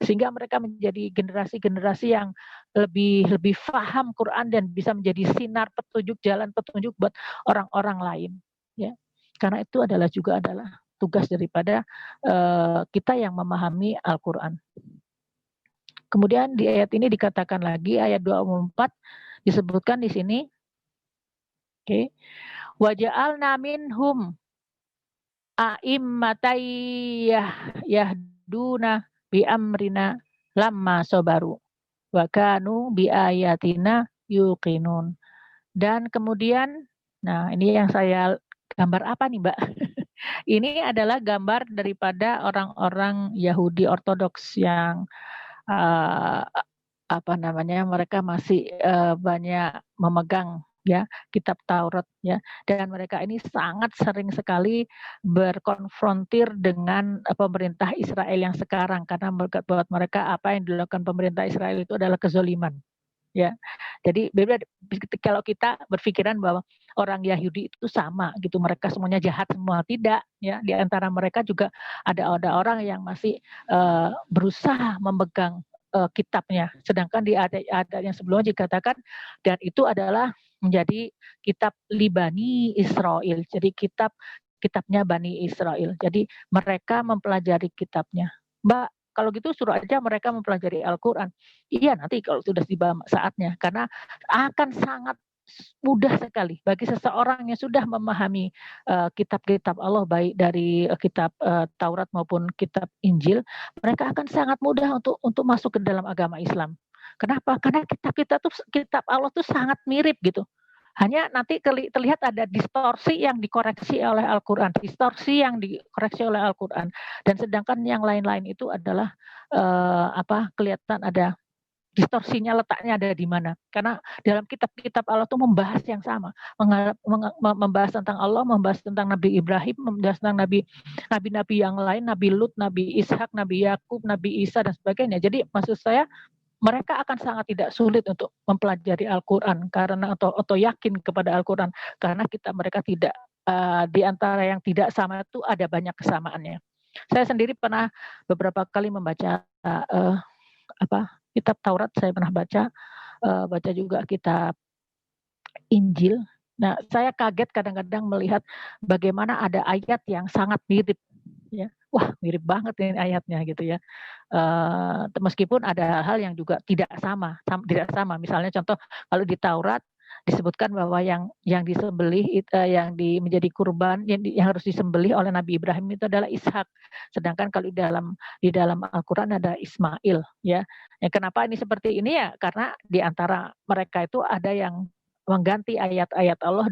Sehingga mereka menjadi generasi-generasi yang lebih paham Quran dan bisa menjadi sinar petunjuk, jalan petunjuk buat orang-orang lain ya. Karena itu adalah tugas daripada kita yang memahami Al-Quran. Kemudian di ayat ini dikatakan lagi, ayat 24 disebutkan di sini, oke, waja'alna minhum a'immatai yahduna bi amrina lamma sabaru wa kanu bi ayatina yuqinun. Dan kemudian ini yang saya gambar apa nih Mbak? Ini adalah gambar daripada orang-orang Yahudi Ortodoks yang mereka masih banyak memegang ya kitab Taurat ya, dan mereka ini sangat sering sekali berkonfrontir dengan pemerintah Israel yang sekarang karena buat mereka apa yang dilakukan pemerintah Israel itu adalah kezoliman ya. Jadi kalau kita berpikiran bahwa orang Yahudi itu sama gitu, mereka semuanya jahat semua, tidak ya. Di antara mereka juga ada orang yang masih berusaha memegang kitabnya, sedangkan di adat yang sebelumnya dikatakan dan itu adalah menjadi kitab Libani Israel. Jadi kitabnya Bani Israel. Jadi mereka mempelajari kitabnya. Mbak, kalau gitu suruh aja mereka mempelajari Al-Quran. Iya, nanti kalau sudah tiba saatnya, karena akan sangat mudah sekali bagi seseorang yang sudah memahami kitab-kitab Allah, baik dari kitab Taurat maupun kitab Injil, mereka akan sangat mudah untuk masuk ke dalam agama Islam. Kenapa? Karena kitab Allah tuh sangat mirip gitu. Hanya nanti terlihat ada distorsi yang dikoreksi oleh Al-Quran, dan sedangkan yang lain-lain itu adalah kelihatan ada distorsinya, letaknya ada di mana. Karena dalam kitab-kitab Allah itu membahas yang sama, membahas tentang Allah, membahas tentang Nabi Ibrahim, membahas tentang nabi-nabi yang lain, Nabi Lut, Nabi Ishak, Nabi Yakub, Nabi Isa dan sebagainya. Jadi maksud saya mereka akan sangat tidak sulit untuk mempelajari Al-Quran karena atau yakin kepada Al-Quran karena mereka tidak di antara yang tidak sama itu ada banyak kesamaannya. Saya sendiri pernah beberapa kali membaca kitab Taurat, saya pernah baca juga kitab Injil. Nah, saya kaget kadang-kadang melihat bagaimana ada ayat yang sangat mirip, ya. Wah, mirip banget ini ayatnya gitu ya. Meskipun ada hal yang juga tidak sama. Misalnya contoh kalau di Taurat disebutkan bahwa yang disembelih yang menjadi kurban yang harus disembelih oleh Nabi Ibrahim itu adalah Ishak. Sedangkan kalau di dalam Al-Qur'an ada Ismail, ya. Kenapa ini seperti ini ya? Karena di antara mereka itu ada yang mengganti ayat-ayat Allah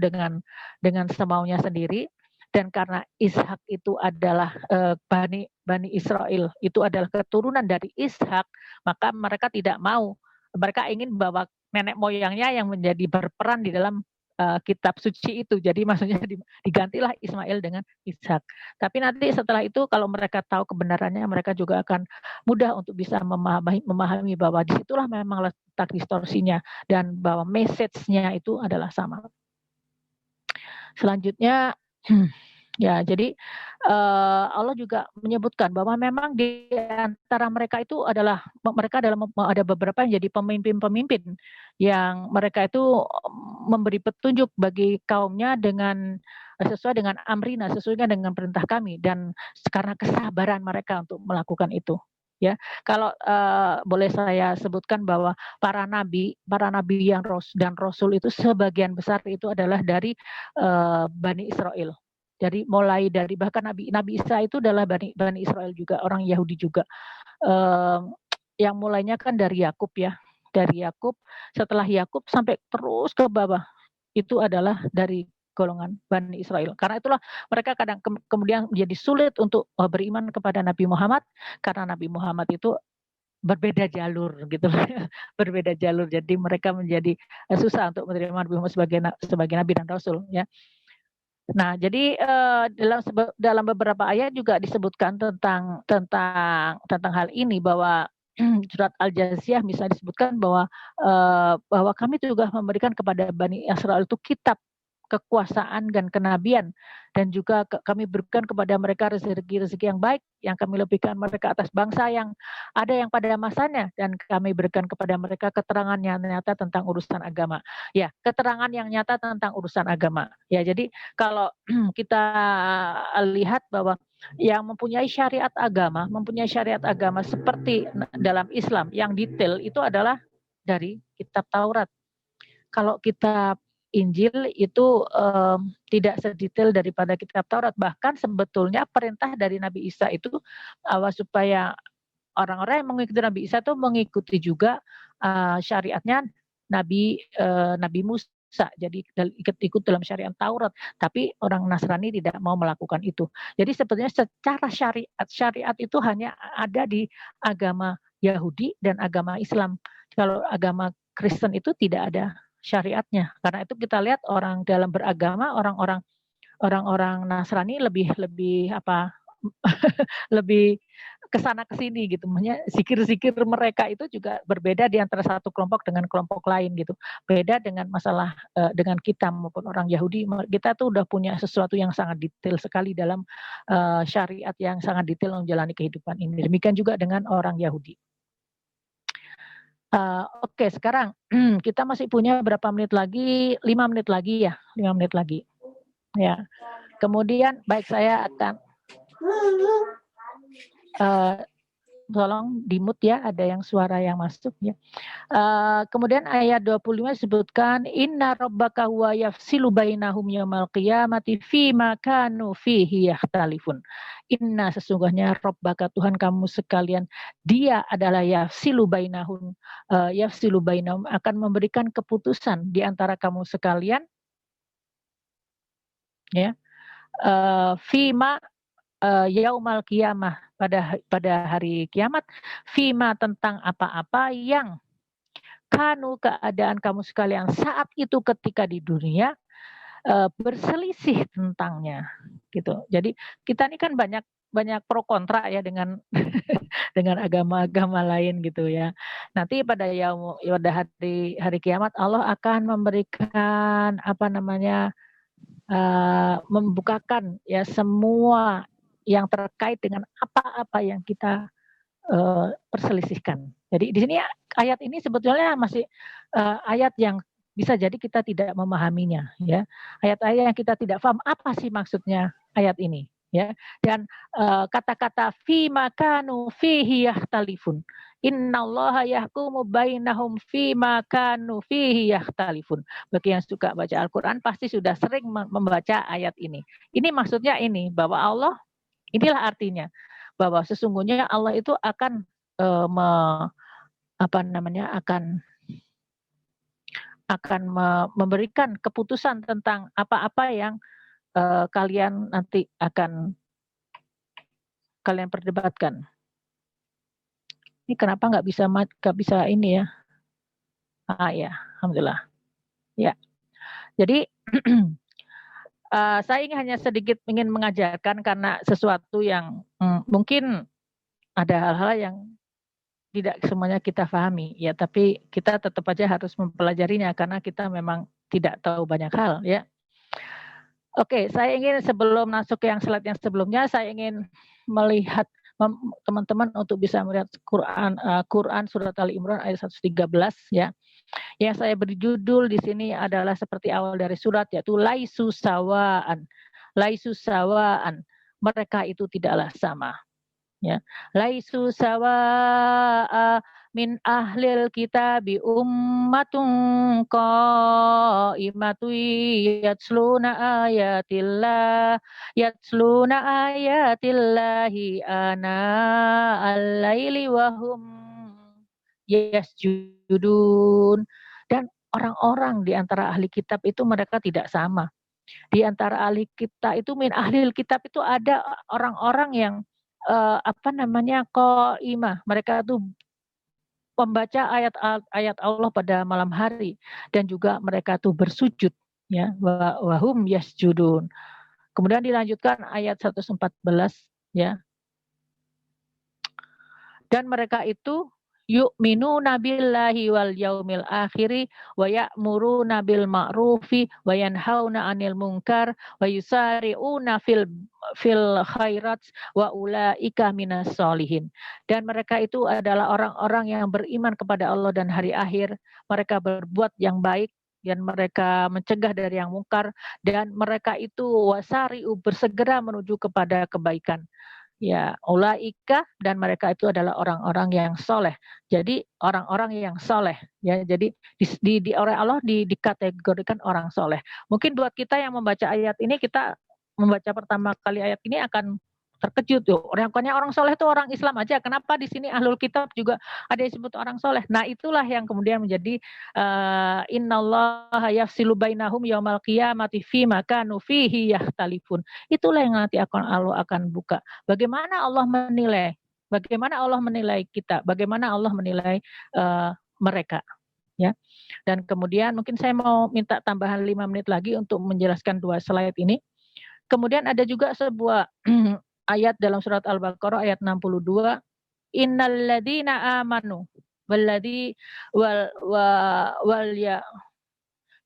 dengan semaunya sendiri. Dan karena Ishak itu adalah Bani Israel, itu adalah keturunan dari Ishak, maka mereka tidak mau, mereka ingin bahwa nenek moyangnya yang menjadi berperan di dalam kitab suci itu. Jadi maksudnya digantilah Ismail dengan Ishak. Tapi nanti setelah itu kalau mereka tahu kebenarannya, mereka juga akan mudah untuk bisa memahami bahwa disitulah memang letak distorsinya dan bahwa message-nya itu adalah sama. Selanjutnya, ya, jadi Allah juga menyebutkan bahwa memang di antara mereka itu ada beberapa yang jadi pemimpin-pemimpin yang mereka itu memberi petunjuk bagi kaumnya sesuai dengan amrina, sesuai dengan perintah kami, dan karena kesabaran mereka untuk melakukan itu. Ya, kalau boleh saya sebutkan bahwa para nabi yang dan rasul itu sebagian besar itu adalah dari Bani Israel. Jadi mulai dari bahkan Nabi Isa itu adalah Bani Israel juga, orang Yahudi juga. Yang mulainya kan dari Yakub ya, setelah Yakub sampai terus ke bawah itu adalah dari golongan Bani Israel. Karena itulah mereka kemudian menjadi sulit untuk beriman kepada Nabi Muhammad karena Nabi Muhammad itu berbeda jalur gitu. Berbeda jalur. Jadi mereka menjadi susah untuk menerima Nabi Muhammad sebagai nabi dan rasul, ya. Nah, jadi dalam beberapa ayat juga disebutkan tentang hal ini, bahwa surat Al-Jathiyah misalnya disebutkan bahwa kami juga memberikan kepada Bani Israel itu kitab, kekuasaan dan kenabian, dan juga kami berikan kepada mereka rezeki yang baik yang kami lebihkan mereka atas bangsa yang ada yang pada masanya, dan kami berikan kepada mereka keterangan yang nyata tentang urusan agama. Ya, keterangan yang nyata tentang urusan agama. Ya, jadi kalau kita lihat bahwa yang mempunyai syariat agama seperti dalam Islam yang detail itu adalah dari kitab Taurat. Kalau kitab Injil itu tidak sedetail daripada kitab Taurat. Bahkan sebetulnya perintah dari Nabi Isa itu supaya orang-orang yang mengikuti Nabi Isa itu mengikuti juga syariatnya Nabi Musa. Jadi ikut dalam syariat Taurat. Tapi orang Nasrani tidak mau melakukan itu. Jadi sebetulnya secara syariat itu hanya ada di agama Yahudi dan agama Islam. Kalau agama Kristen itu tidak ada syariatnya. Karena itu kita lihat orang dalam beragama, orang-orang Nasrani lebih lebih kesana kesini gitu. Maksudnya zikir-zikir mereka itu juga berbeda di antara satu kelompok dengan kelompok lain gitu. Beda dengan masalah dengan kita maupun orang Yahudi. Kita tuh udah punya sesuatu yang sangat detail sekali dalam syariat yang sangat detail menjalani kehidupan ini. Demikian juga dengan orang Yahudi. Oke, sekarang kita masih punya berapa menit lagi? 5 menit lagi ya, 5 menit lagi. Ya. Kemudian baik, saya akan tolong di-mute ya, ada yang suara yang masuk ya. Kemudian ayat 25 disebutkan inna rabbaka huwa yafsilu bainahum yaumal qiyamati fima kanu fihi yakhtalifun. Inna, sesungguhnya rabbaka, Tuhan kamu sekalian, dia adalah yafsilu bainahum akan memberikan keputusan di antara kamu sekalian ya. Fima yaumal qiyamah, pada hari kiamat, fima tentang apa-apa yang kanu keadaan kamu sekalian saat itu ketika di dunia berselisih tentangnya, gitu. Jadi kita ini kan banyak pro kontra ya dengan dengan agama-agama lain gitu ya. Nanti pada pada hari kiamat Allah akan memberikan apa namanya, membukakan ya semua yang terkait dengan apa-apa yang kita perselisihkan. Jadi di sini ayat ini sebetulnya masih ayat yang bisa jadi kita tidak memahaminya, ya. Ayat-ayat yang kita tidak paham apa sih maksudnya ayat ini, ya. Dan kata-kata fi makanu fihi yahtalifun. Innallaha yahkumu bainahum fi makanu fihi yahtalifun. Bagi yang suka baca Al-Qur'an pasti sudah sering membaca ayat ini. Ini maksudnya ini bahwa Allah, inilah artinya bahwa sesungguhnya Allah itu akan memberikan keputusan tentang apa-apa yang kalian nanti akan kalian perdebatkan. Ini kenapa nggak bisa ini ya? Ya, alhamdulillah. Ya, jadi saya hanya sedikit ingin mengajarkan karena sesuatu yang mungkin ada hal-hal yang tidak semuanya kita pahami ya, tapi kita tetap aja harus mempelajarinya karena kita memang tidak tahu banyak hal ya. Oke, saya ingin sebelum masuk ke yang slide yang sebelumnya, saya ingin melihat teman-teman untuk bisa melihat Quran surat Ali Imran ayat 113 ya. Yang saya beri judul di sini adalah seperti awal dari surat, yaitu laisu sawaan. Laisu sawaan. Mereka itu tidaklah sama. Ya, laisu sawa'a min ahlil kitabi ummatun qa'imatu yatluna ayatillahi ana al-laili wa hum yasjudun. Dan orang-orang di antara ahli kitab itu mereka tidak sama. Di antara ahli kitab itu min ahlil kitab itu ada orang-orang yang qa'imah. Mereka itu membaca ayat Allah pada malam hari dan juga mereka itu bersujud ya, wahum yasjudun. Kemudian dilanjutkan ayat 114 ya. Dan mereka itu yu'minuna billahi wal yaumil akhiri wa ya'muruna bil ma'rufi wa yanhauna 'anil munkar wa yusari'una fil khairat wa ulaika minas solihin. Dan mereka itu adalah orang-orang yang beriman kepada Allah dan hari akhir. Mereka berbuat yang baik dan mereka mencegah dari yang mungkar dan mereka itu wasari'u bersegera menuju kepada kebaikan. Ya, ulaika dan mereka itu adalah orang-orang yang soleh. Jadi orang-orang yang soleh. Ya, jadi oleh Allah dikategorikan orang soleh. Mungkin buat kita yang membaca ayat ini, kita membaca pertama kali ayat ini akan terkejut tuh. Orang soleh itu orang Islam aja. Kenapa di sini ahlul kitab juga ada yang disebut orang soleh? Nah, itulah yang kemudian menjadi innallaha yafsilu bainahum yaumal qiyamati fima kanu fihi yahtalifun. Itulah yang nanti Allah akan buka. Bagaimana Allah menilai? Bagaimana Allah menilai kita? Bagaimana Allah menilai mereka? Ya. Dan kemudian mungkin saya mau minta tambahan 5 menit lagi untuk menjelaskan 2 slide ini. Kemudian ada juga sebuah ayat dalam surat Al-Baqarah ayat 62, innalladzina amanu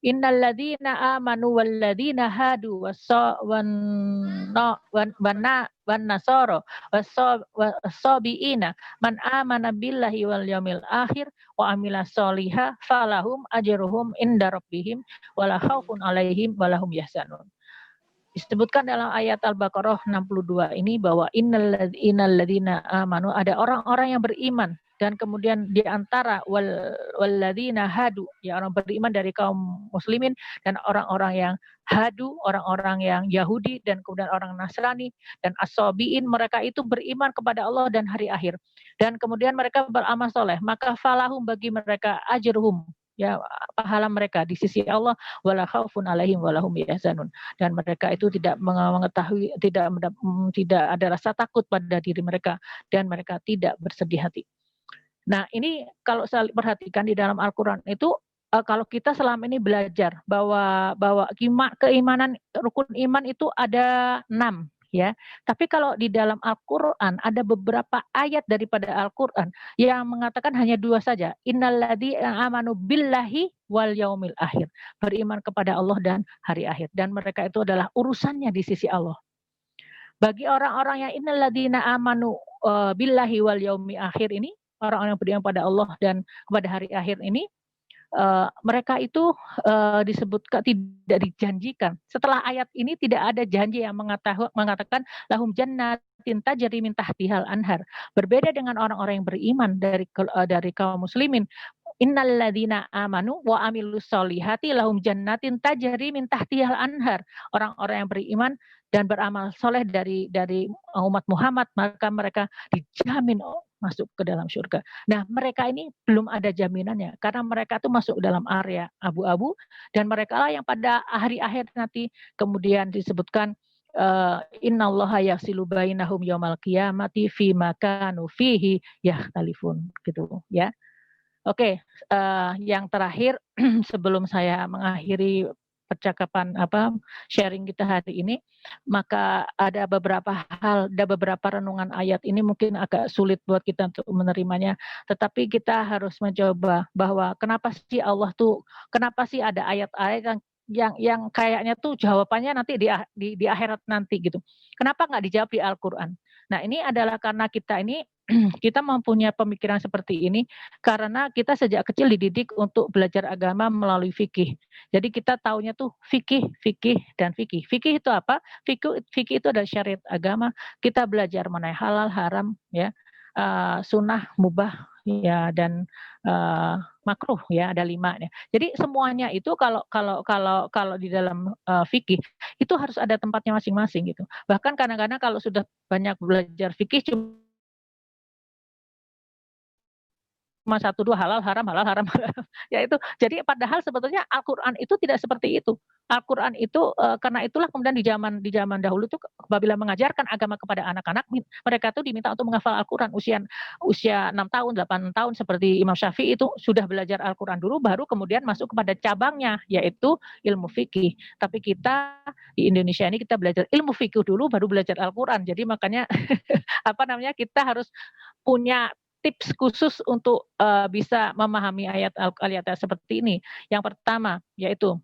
innalladzina amanu walladzina hadu wan nasara wasabiina man amana billahi wal yaumil akhir wa amila sholiha falahum ajruhum inda rabbihim wala khaufun alaihim walahum yahzanun. Disebutkan dalam ayat Al-Baqarah 62 ini bahwa innalladzina amanu, ada orang-orang yang beriman dan kemudian di antara walladzina hadu, ya orang beriman dari kaum muslimin dan orang-orang yang hadu, orang-orang yang Yahudi dan kemudian orang Nasrani dan as-sabiin, mereka itu beriman kepada Allah dan hari akhir dan kemudian mereka beramal soleh, maka falahum bagi mereka ajruhum, ya pahala mereka di sisi Allah, wala khaufun alaihim walahum yahzanun, dan mereka itu tidak mengetahui, tidak ada rasa takut pada diri mereka, dan mereka tidak bersedih hati. Nah, ini kalau saya perhatikan di dalam Al-Qur'an itu, kalau kita selama ini belajar bahwa keimanan, rukun iman itu ada 6 ya. Tapi kalau di dalam Al-Qur'an ada beberapa ayat daripada Al-Qur'an yang mengatakan hanya 2 saja, innalladzina amanu billahi wal yaumil akhir. Beriman kepada Allah dan hari akhir, dan mereka itu adalah urusannya di sisi Allah. Bagi orang-orang yang innalladzina amanu billahi wal yaumil akhir ini, orang-orang yang beriman pada Allah dan kepada hari akhir ini, mereka itu disebutkan tidak dijanjikan. Setelah ayat ini tidak ada janji yang mengatakan lahum jannatin tajri min tahtihal anhar. Berbeda dengan orang-orang yang beriman dari kaum muslimin. Innalladzina amanu wa amilus solihati lahum jannatin tajri min tahtihal anhar. Orang-orang yang beriman dan beramal soleh dari umat Muhammad, maka mereka dijamin masuk ke dalam surga. Nah, mereka ini belum ada jaminannya karena mereka tuh masuk dalam area abu-abu, dan mereka lah yang pada hari akhir nanti kemudian disebutkan innallaha yafsilu bainahum yaumal qiyamati fi ma kanu fihi yakhtalifun gitu ya. Oke, yang terakhir sebelum saya mengakhiri percakapan sharing kita hari ini, maka ada beberapa renungan ayat ini mungkin agak sulit buat kita untuk menerimanya, tetapi kita harus mencoba bahwa kenapa sih ada ayat-ayat yang kayaknya tuh jawabannya nanti di akhirat nanti gitu. Kenapa nggak dijawab di Al-Qur'an? Nah, ini adalah karena kita mempunyai pemikiran seperti ini karena kita sejak kecil dididik untuk belajar agama melalui fikih. Jadi kita taunya tuh fikih, dan fikih. Fikih itu apa? Fikih itu adalah syariat agama. Kita belajar mengenai halal, haram, ya, sunnah, mubah, ya, dan makruh, ya, ada 5 ya. Jadi semuanya itu kalau di dalam fikih itu harus ada tempatnya masing-masing gitu. Bahkan kadang-kadang kalau sudah banyak belajar fikih cuma 1, 2 halal haram ya itu. Jadi padahal sebetulnya Al-Qur'an itu tidak seperti itu. Al-Qur'an itu karena itulah kemudian di zaman dahulu itu apabila mengajarkan agama kepada anak-anak, mereka tuh diminta untuk menghafal Al-Qur'an usia 6 tahun, 8 tahun seperti Imam Syafi'i itu sudah belajar Al-Qur'an dulu baru kemudian masuk kepada cabangnya yaitu ilmu fikih. Tapi kita di Indonesia ini kita belajar ilmu fikih dulu baru belajar Al-Qur'an. Jadi makanya kita harus punya tips khusus untuk bisa memahami ayat seperti ini. Yang pertama yaitu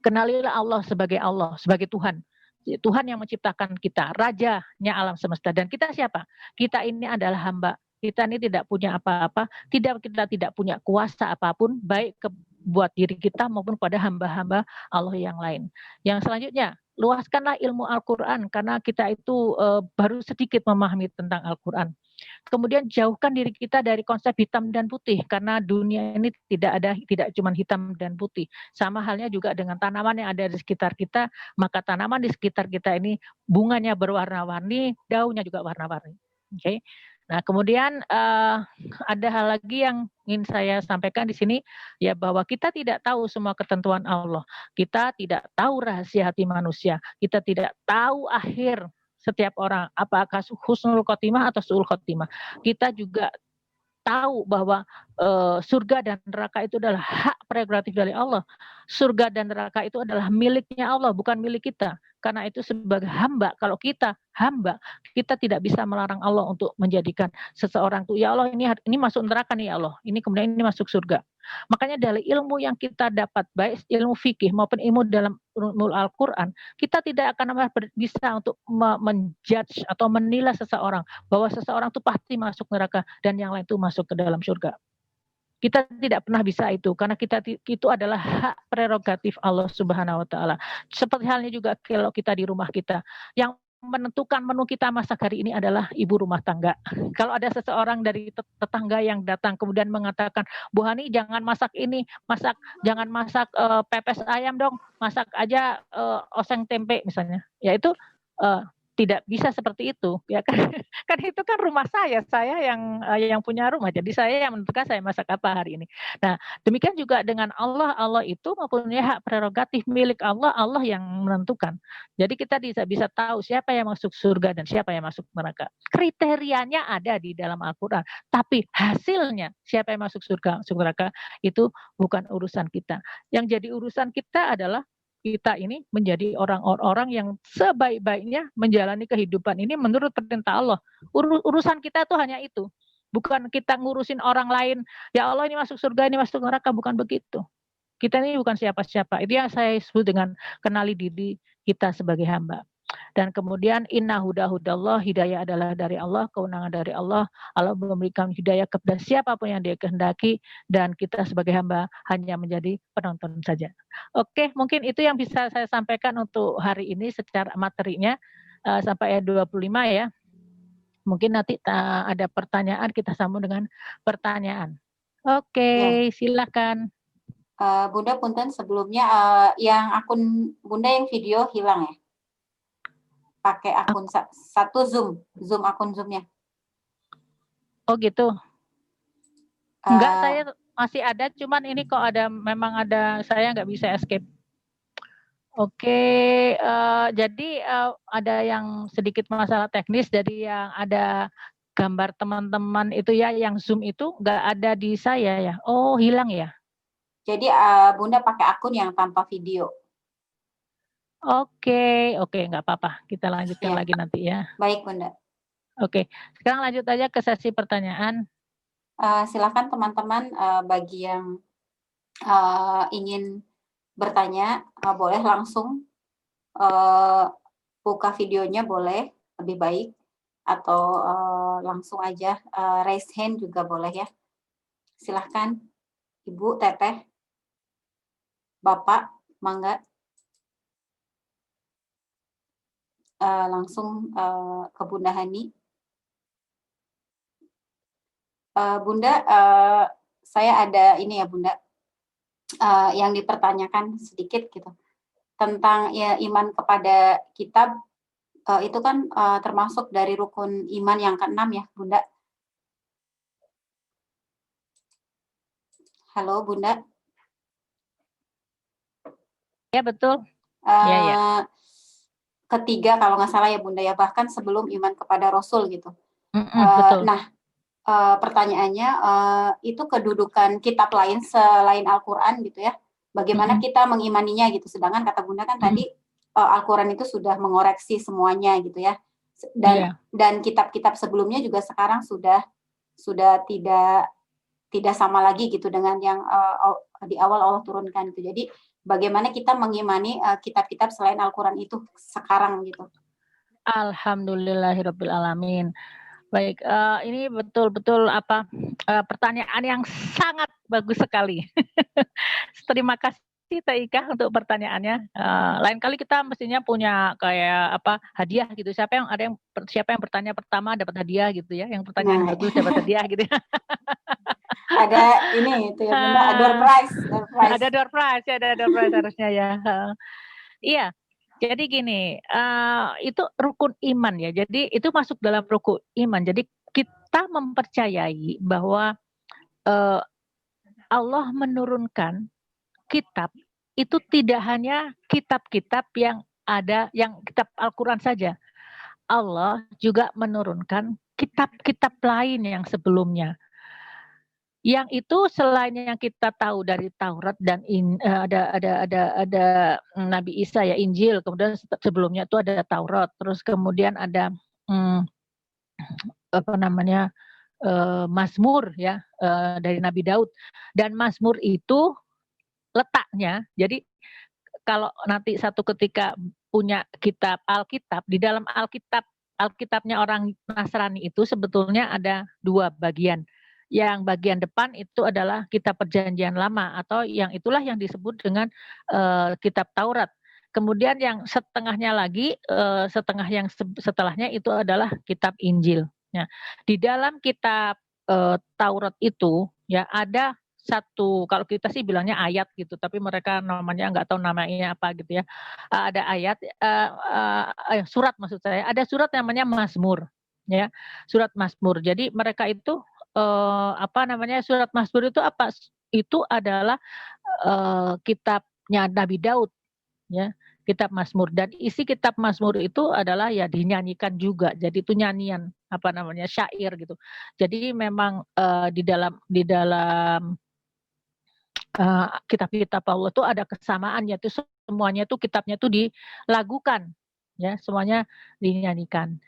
kenalilah Allah, sebagai Tuhan. Tuhan yang menciptakan kita, rajanya alam semesta. Dan kita siapa? Kita ini adalah hamba. Kita ini tidak punya apa-apa, kita tidak punya kuasa apapun, baik buat diri kita maupun pada hamba-hamba Allah yang lain. Yang selanjutnya, luaskanlah ilmu Al-Qur'an karena kita itu baru sedikit memahami tentang Al-Qur'an. Kemudian jauhkan diri kita dari konsep hitam dan putih karena dunia ini tidak cuma hitam dan putih. Sama halnya juga dengan tanaman yang ada di sekitar kita, maka tanaman di sekitar kita ini bunganya berwarna-warni, daunnya juga warna-warni. Oke. Nah, kemudian ada hal lagi yang ingin saya sampaikan di sini ya, bahwa kita tidak tahu semua ketentuan Allah. Kita tidak tahu rahasia hati manusia. Kita tidak tahu akhir setiap orang, apakah husnul khotimah atau su'ul khotimah. Kita juga tahu bahwa surga dan neraka itu adalah hak prerogatif dari Allah. Surga dan neraka itu adalah miliknya Allah, bukan milik kita. Karena itu sebagai hamba, kalau kita hamba, kita tidak bisa melarang Allah untuk menjadikan seseorang itu, ya Allah ini masuk neraka nih ya Allah, ini kemudian ini masuk surga. Makanya dari ilmu yang kita dapat, baik ilmu fikih maupun ilmu dalam ilmu Al-Qur'an, kita tidak akan bisa untuk menjudge atau menilai seseorang bahwa seseorang itu pasti masuk neraka dan yang lain itu masuk ke dalam surga. Kita tidak pernah bisa itu karena itu adalah hak prerogatif Allah Subhanahu wa taala. Seperti halnya juga kalau kita di rumah kita, yang menentukan menu kita masak hari ini adalah ibu rumah tangga. Kalau ada seseorang dari tetangga yang datang kemudian mengatakan, "Bu Hani jangan masak ini, jangan masak pepes ayam dong, masak aja oseng tempe," misalnya. Ya itu tidak bisa seperti itu, ya kan? Kan itu kan rumah saya yang punya rumah, jadi saya yang menentukan saya masak apa hari ini. Nah, demikian juga dengan Allah, Allah itu mempunyai hak prerogatif milik Allah, Allah yang menentukan. Jadi kita bisa tahu siapa yang masuk surga dan siapa yang masuk neraka. Kriterianya ada di dalam Al-Quran, tapi hasilnya siapa yang masuk surga, masuk neraka itu bukan urusan kita. Yang jadi urusan kita adalah kita ini menjadi orang-orang yang sebaik-baiknya menjalani kehidupan ini menurut perintah Allah. Urusan kita tuh hanya itu. Bukan kita ngurusin orang lain, ya Allah ini masuk surga, ini masuk neraka, bukan begitu. Kita ini bukan siapa-siapa. Itu yang saya sebut dengan kenali diri kita sebagai hamba. Dan kemudian inna hudahudallah, hidayah adalah dari Allah, kewenangan dari Allah. Allah memberikan hidayah kepada siapapun yang Dia kehendaki, dan kita sebagai hamba hanya menjadi penonton saja. Oke, mungkin itu yang bisa saya sampaikan untuk hari ini secara materinya, sampai ayat 25 ya. Mungkin nanti ada pertanyaan, kita sambung dengan pertanyaan. Oke, silakan. Bunda punten sebelumnya yang akun Bunda yang video hilang ya? Pakai akun satu Zoom akun Zoom-nya. Oh gitu. Enggak, saya masih ada, cuman ini kok memang ada, saya nggak bisa escape. Oke, jadi ada yang sedikit masalah teknis, jadi yang ada gambar teman-teman itu ya, yang Zoom itu nggak ada di saya ya. Oh, hilang ya? Jadi Bunda pakai akun yang tanpa video. Oke, nggak apa-apa. Kita lanjutkan lagi nanti ya. Baik, Bunda. Oke, sekarang lanjut aja ke sesi pertanyaan. Silakan teman-teman bagi yang ingin bertanya, boleh langsung buka videonya, boleh, lebih baik. Atau langsung aja raise hand juga boleh ya. Silahkan, Ibu, Teteh, Bapak, mangga. Langsung ke Bunda Hani. Bunda, saya ada ini ya Bunda, yang dipertanyakan sedikit gitu tentang ya iman kepada kitab, itu kan termasuk dari rukun iman yang ke-6 ya Bunda. Halo Bunda. Ya betul. Ya. Ketiga kalau nggak salah ya Bunda ya, bahkan sebelum iman kepada Rasul gitu. Betul. Nah, pertanyaannya itu kedudukan kitab lain selain Al-Quran gitu ya, bagaimana kita mengimaninya gitu, sedangkan kata Bunda kan tadi Al-Quran itu sudah mengoreksi semuanya gitu ya, dan kitab-kitab sebelumnya juga sekarang sudah tidak sama lagi gitu dengan yang di awal Allah turunkan gitu. Jadi bagaimana kita mengimani kitab-kitab selain Al-Quran itu sekarang gitu. Alhamdulillahirabbil alamin. Baik, ini betul-betul pertanyaan yang sangat bagus sekali. Terima kasih Teh Ika untuk pertanyaannya. Lain kali kita mestinya punya kayak hadiah gitu. Siapa yang bertanya pertama dapat hadiah gitu ya. Yang pertanyaan bagus dapat hadiah gitu. Ada ini itu ya Bunda, door prize. Ada door prize harusnya ya. Iya. Jadi gini, itu rukun iman ya. Jadi itu masuk dalam rukun iman. Jadi kita mempercayai bahwa Allah menurunkan kitab itu tidak hanya kitab-kitab yang ada, yang kitab Al-Quran saja. Allah juga menurunkan kitab-kitab lain yang sebelumnya. Yang itu selain yang kita tahu dari Taurat dan ada Nabi Isa ya, Injil, kemudian sebelumnya itu ada Taurat, terus kemudian ada Mazmur ya, dari Nabi Daud, dan Mazmur itu letaknya, jadi kalau nanti satu ketika punya kitab Alkitab, di dalam Alkitabnya orang Nasrani itu sebetulnya ada dua bagian. Yang bagian depan itu adalah kitab Perjanjian Lama, atau yang itulah yang disebut dengan kitab Taurat. Kemudian yang setengahnya lagi, setengah yang setelahnya itu adalah kitab Injil. Nah, di dalam kitab Taurat itu ya ada satu, kalau kita sih bilangnya ayat gitu, tapi mereka namanya nggak tahu namanya apa gitu ya. Ada ayat, surat maksud saya, ada surat namanya Mazmur, ya, surat Mazmur. Jadi mereka itu, apa namanya, surat Mazmur itu apa? Itu adalah, kitabnya Nabi Daud, ya, kitab Mazmur, dan isi kitab Mazmur itu adalah ya dinyanyikan juga. Jadi itu nyanyian, apa namanya, syair gitu. Jadi memang, di dalam kitab-kitab Allah itu ada kesamaannya, itu semuanya itu kitabnya itu dilagukan, ya, semuanya dinyanyikan.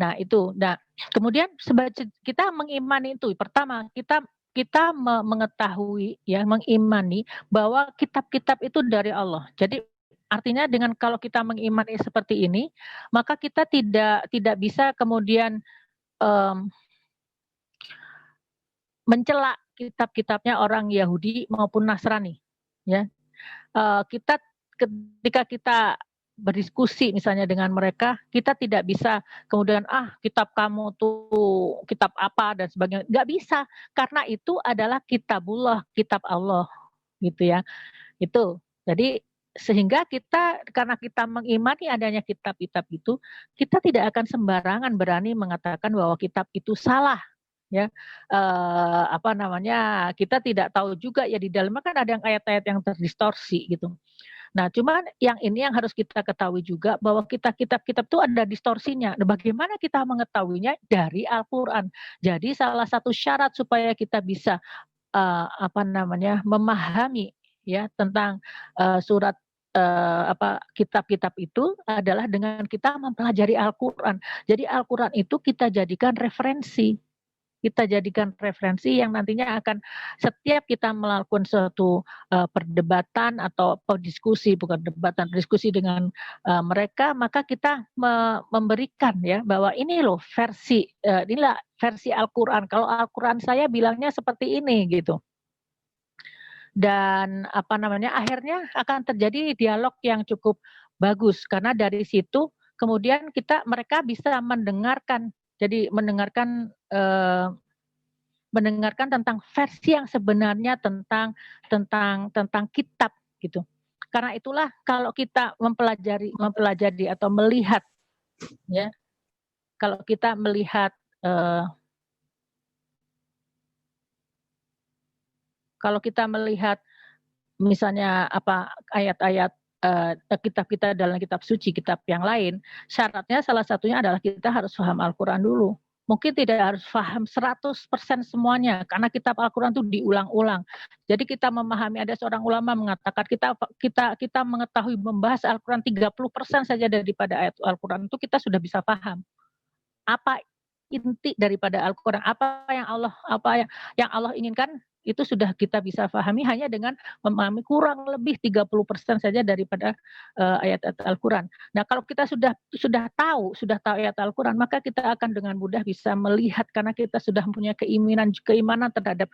Nah itu, nah kemudian kita mengimani itu, pertama kita kita mengetahui, ya, mengimani bahwa kitab-kitab itu dari Allah. Jadi artinya dengan kalau kita mengimani seperti ini, maka kita tidak bisa kemudian um, mencela kitab-kitabnya orang Yahudi maupun Nasrani, ya. Kita ketika kita berdiskusi misalnya dengan mereka, kita tidak bisa kemudian kitab kamu tuh kitab apa dan sebagainya, nggak bisa, karena itu adalah kitabullah, kitab Allah, gitu ya. Itu. Jadi sehingga kita karena kita mengimani adanya kitab-kitab itu, kita tidak akan sembarangan berani mengatakan bahwa kitab itu salah, ya. Apa namanya, kita tidak tahu juga ya di dalamnya kan ada yang ayat-ayat yang terdistorsi gitu. Nah, cuman yang ini yang harus kita ketahui juga bahwa kitab-kitab itu ada distorsinya. Nah, bagaimana kita mengetahuinya? Dari Al-Qur'an. Jadi salah satu syarat supaya kita bisa apa namanya, memahami ya tentang surat kitab-kitab itu adalah dengan kita mempelajari Al-Qur'an. Jadi Al-Qur'an itu kita jadikan referensi. Kita jadikan referensi yang nantinya akan setiap kita melakukan suatu perdebatan atau diskusi, bukan debatan, diskusi dengan mereka, maka kita memberikan ya bahwa ini loh versi inilah versi Al-Qur'an. Kalau Al-Qur'an saya bilangnya seperti ini gitu. Dan apa namanya, akhirnya akan terjadi dialog yang cukup bagus karena dari situ kemudian mereka bisa mendengarkan. Jadi mendengarkan tentang versi yang sebenarnya tentang kitab gitu. Karena itulah kalau kita mempelajari atau melihat ya, kalau kita melihat misalnya ayat-ayat kitab kita dalam kitab suci, kitab yang lain, syaratnya salah satunya adalah kita harus paham Al-Qur'an dulu. Mungkin tidak harus paham 100% semuanya, karena kitab Al-Qur'an itu diulang-ulang. Jadi kita memahami, ada seorang ulama mengatakan kita mengetahui membahas Al-Qur'an 30% saja daripada ayat Al-Qur'an itu kita sudah bisa paham. Apa inti daripada Al-Qur'an, apa yang Allah inginkan, itu sudah kita bisa pahami hanya dengan memahami kurang lebih 30% saja daripada ayat-ayat Al-Qur'an. Nah, kalau kita sudah tahu ayat Al-Qur'an, maka kita akan dengan mudah bisa melihat karena kita sudah mempunyai keimanan terhadap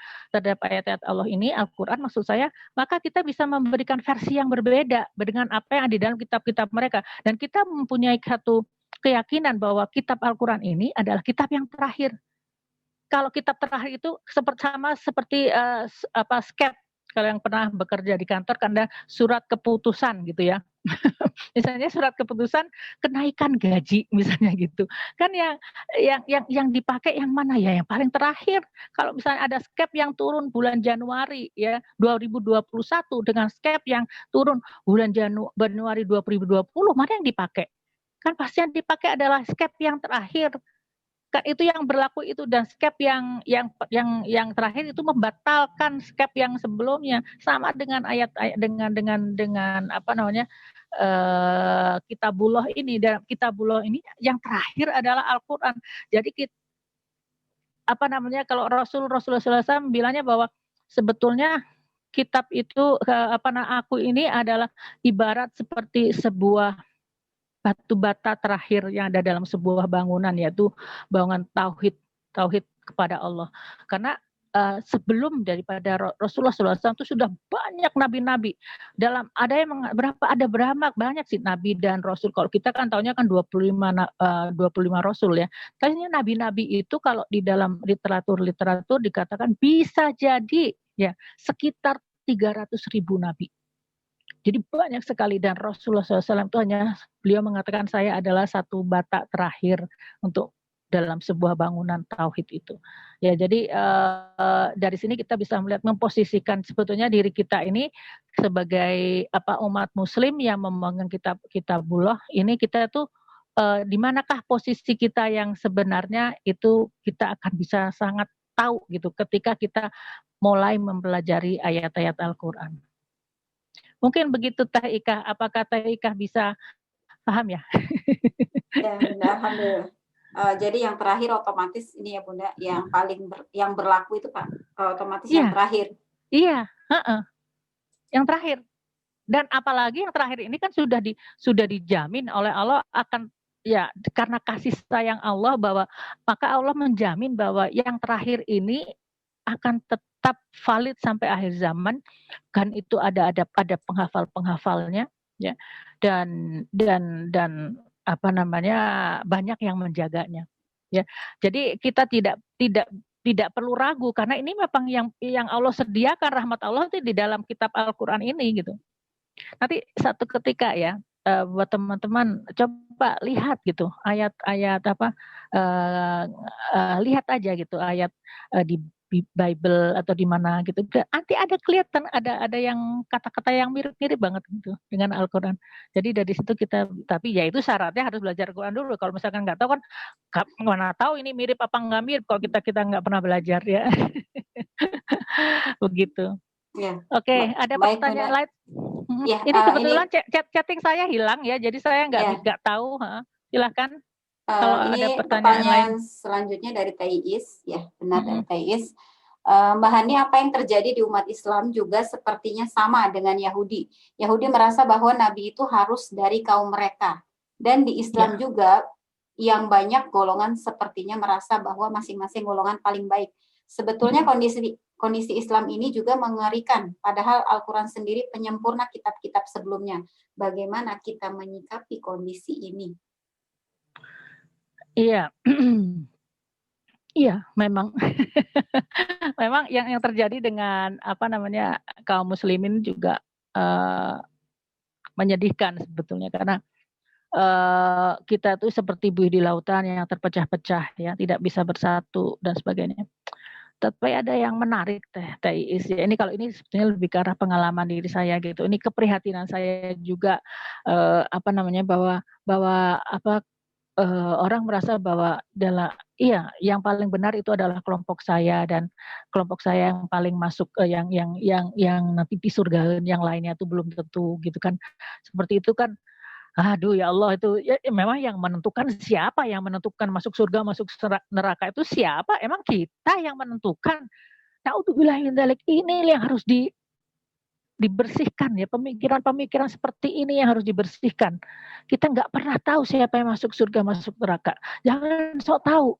ayat-ayat Allah ini, Al-Qur'an maksud saya, maka kita bisa memberikan versi yang berbeda dengan apa yang ada di dalam kitab-kitab mereka, dan kita mempunyai satu keyakinan bahwa kitab Al-Qur'an ini adalah kitab yang terakhir. Kalau kitab terakhir itu seperti skep, kalau yang pernah bekerja di kantor kan ada surat keputusan gitu ya. Misalnya surat keputusan kenaikan gaji misalnya gitu. Kan yang dipakai yang mana ya? Yang paling terakhir. Kalau misalnya ada skep yang turun bulan Januari ya 2021 dengan skep yang turun bulan Januari 2020, mana yang dipakai? Kan pasti yang dipakai adalah skep yang terakhir. Kan itu yang berlaku itu, dan skep yang terakhir itu membatalkan skep yang sebelumnya, sama dengan ayat-ayat dengan apa namanya, kitabullah ini, dan kitabullah ini yang terakhir adalah Al-Qur'an. Jadi apa namanya, kalau Rasulullah SAW bilangnya bahwa sebetulnya kitab itu aku ini adalah ibarat seperti sebuah batu bata terakhir yang ada dalam sebuah bangunan, yaitu bangunan tauhid kepada Allah. Karena sebelum daripada Rasulullah SAW itu sudah banyak nabi-nabi. Ada yang berapa banyak sih nabi dan rasul. Kalau kita kan tahunya kan 25 rasul ya. Kayaknya nabi-nabi itu kalau di dalam literatur dikatakan bisa jadi ya sekitar 300.000 nabi. Jadi banyak sekali, dan Rasulullah SAW itu beliau mengatakan saya adalah satu bata terakhir untuk dalam sebuah bangunan tauhid itu. Ya, jadi dari sini kita bisa melihat, memposisikan sebetulnya diri kita ini sebagai umat Muslim yang memegang kitabullah ini, kita tuh di manakah posisi kita yang sebenarnya, itu kita akan bisa sangat tahu gitu ketika kita mulai mempelajari ayat-ayat Al-Quran. Mungkin begitu Teh Ika. Apakah Teh Ika bisa paham ya? Ya, Bunda, alhamdulillah. Jadi yang terakhir otomatis ini ya Bunda, yang paling yang berlaku itu Pak, otomatis yang terakhir. Iya, yang terakhir. Dan apalagi yang terakhir ini kan sudah dijamin oleh Allah akan, ya karena kasih sayang Allah, bahwa maka Allah menjamin bahwa yang terakhir ini akan tetap valid sampai akhir zaman, kan itu ada penghafal-penghafalnya ya, dan banyak yang menjaganya ya. Jadi kita tidak perlu ragu, karena ini memang yang Allah sediakan, rahmat Allah itu di dalam kitab Al-Qur'an ini gitu. Nanti satu ketika ya, buat teman-teman coba lihat gitu ayat-ayat lihat aja gitu ayat di Bible atau di mana gitu, nanti ada kelihatan ada yang kata-kata yang mirip-mirip banget gitu dengan Al-Quran. Jadi dari situ kita, tapi ya itu syaratnya harus belajar Al-Quran dulu. Kalau misalkan nggak tahu kan, mana tahu ini mirip apa nggak mirip kalau kita nggak pernah belajar ya. Begitu. Ya. Oke, ada pertanyaan lain? Ya, ini kebetulan chatting saya hilang ya, jadi saya nggak tahu. Silahkan. Kalau ini ada pertanyaan lain. Selanjutnya dari Thais, ya benar dari Thais. Mbak Hani, apa yang terjadi di umat Islam juga sepertinya sama dengan Yahudi. Yahudi merasa bahwa Nabi itu harus dari kaum mereka. Dan di Islam juga yang banyak golongan sepertinya merasa bahwa masing-masing golongan paling baik. Sebetulnya kondisi Islam ini juga mengerikan, padahal Al-Quran sendiri penyempurna kitab-kitab sebelumnya. Bagaimana kita menyikapi kondisi ini? Iya, iya, memang, memang yang terjadi dengan kaum muslimin juga menyedihkan sebetulnya, karena kita tuh seperti buih di lautan yang terpecah-pecah ya, tidak bisa bersatu dan sebagainya. Tapi ada yang menarik Thais ya. Ini kalau ini sebetulnya lebih ke arah pengalaman diri saya gitu. Ini keprihatinan saya juga bahwa orang merasa bahwa yang paling benar itu adalah kelompok saya, dan kelompok saya yang paling masuk yang nanti di surga, yang lainnya itu belum tentu gitu kan. Seperti itu kan. Aduh ya Allah, itu ya, memang yang menentukan siapa yang menentukan masuk surga, masuk neraka itu siapa? Emang kita yang menentukan. Naudzubillah min dzalik, ini yang harus dibersihkan ya, pemikiran-pemikiran seperti ini yang harus dibersihkan. Kita nggak pernah tahu siapa yang masuk surga, masuk neraka. Jangan sok tahu.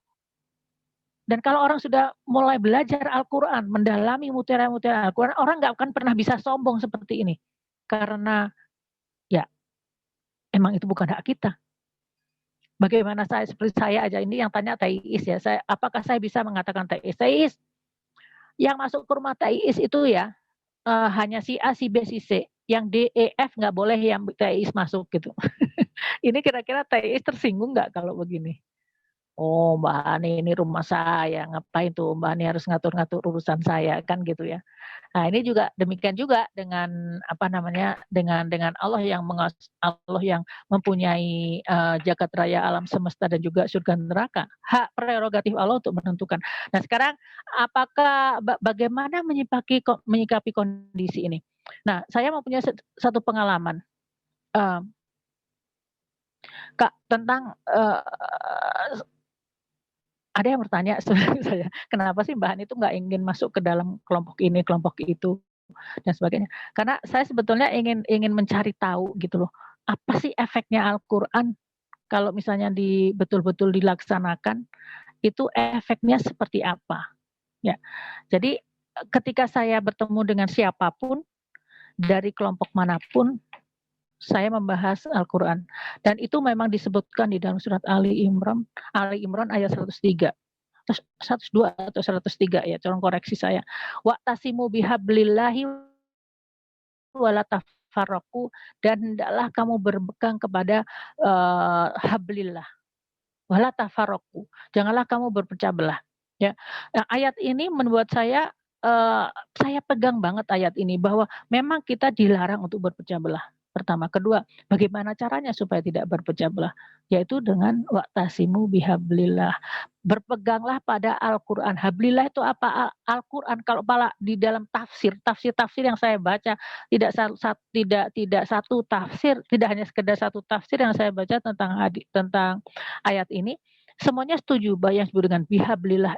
Dan kalau orang sudah mulai belajar Al-Quran, mendalami mutiara-mutiara Al-Quran, orang nggak akan pernah bisa sombong seperti ini. Karena ya emang itu bukan hak kita. Bagaimana seperti saya aja ini yang tanya Thais ya, apakah saya bisa mengatakan Thais, yang masuk ke rumah Thais itu ya hanya si A, si B, si C. Yang D, E, F nggak boleh yang Thais masuk gitu. Ini kira-kira Thais tersinggung nggak kalau begini? Oh Mbak Hani, ini rumah saya, ngapain tuh Mbak Hani harus ngatur-ngatur urusan saya, kan gitu ya. Nah ini juga demikian juga dengan dengan Allah yang mempunyai jagat raya alam semesta dan juga surga neraka. Hak prerogatif Allah untuk menentukan. Nah sekarang bagaimana menyikapi kondisi ini? Nah saya mempunyai satu pengalaman, Kak, tentang ada yang bertanya sebenarnya saya, kenapa sih Mbak Hani itu nggak ingin masuk ke dalam kelompok ini, kelompok itu, dan sebagainya. Karena saya sebetulnya ingin mencari tahu gitu loh, apa sih efeknya Al-Quran kalau misalnya betul-betul dilaksanakan, itu efeknya seperti apa. Ya. Jadi ketika saya bertemu dengan siapapun dari kelompok manapun, saya membahas Al-Quran. Dan itu memang disebutkan di dalam surat Ali Imran ayat 103. 102 atau 103 ya, tolong koreksi saya. Wa'tasimu bihablillahi wala tafarraqu, dan hendaklah kamu berpegang kepada hablillah wala tafarraqu. Janganlah kamu berpecah belah. Ya. Nah, ayat ini membuat saya pegang banget ayat ini bahwa memang kita dilarang untuk berpecah belah. Pertama, kedua, bagaimana caranya supaya tidak berpecah belah? Yaitu dengan wa'tasimu bihablillah. Berpeganglah pada Al-Qur'an. Hablillah itu apa? Al-Qur'an. Kalau di dalam tafsir yang saya baca, tidak satu tafsir, tidak hanya sekedar satu tafsir yang saya baca tentang ayat ini, semuanya setuju bahwa yang disebut dengan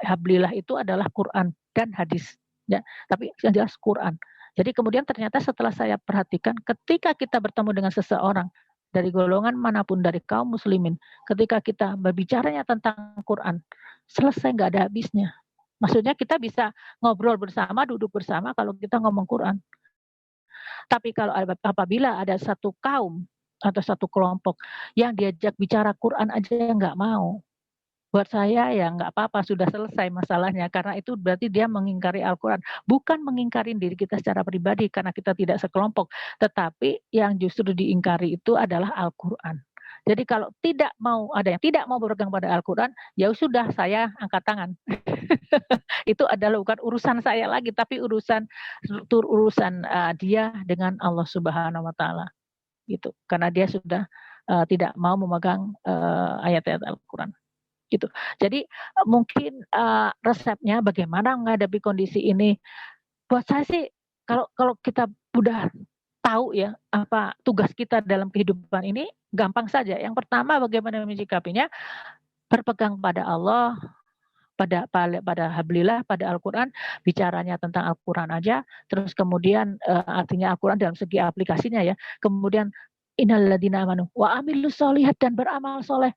hablillah itu adalah Quran dan hadis. Ya, tapi yang jelas Quran. Jadi kemudian ternyata setelah saya perhatikan, ketika kita bertemu dengan seseorang dari golongan manapun, dari kaum muslimin, ketika kita berbicaranya tentang Quran, selesai nggak ada habisnya. Maksudnya kita bisa ngobrol bersama, duduk bersama kalau kita ngomong Quran. Tapi kalau apabila ada satu kaum atau satu kelompok yang diajak bicara Quran aja nggak mau, buat saya ya nggak apa-apa, sudah selesai masalahnya, karena itu berarti dia mengingkari Al-Quran. Bukan mengingkari diri kita secara pribadi karena kita tidak sekelompok, tetapi yang justru diingkari itu adalah Al-Quran. Jadi kalau ada yang tidak mau berpegang pada Al-Quran, ya sudah, saya angkat tangan. Itu adalah bukan urusan saya lagi, tapi urusan dia dengan Allah Subhanahu Wa Taala, gitu. Karena dia sudah tidak mau memegang ayat-ayat Al-Quran. Gitu. Jadi mungkin resepnya bagaimana menghadapi kondisi ini. Buat saya sih kalau kita udah tahu ya apa tugas kita dalam kehidupan ini, gampang saja. Yang pertama bagaimana menyikapinya, berpegang pada Allah, pada hablillah, pada Al-Quran, bicaranya tentang Al-Quran aja, terus kemudian artinya Al-Quran dalam segi aplikasinya ya, kemudian innalladzina amanu wa amilus solihat, dan beramal soleh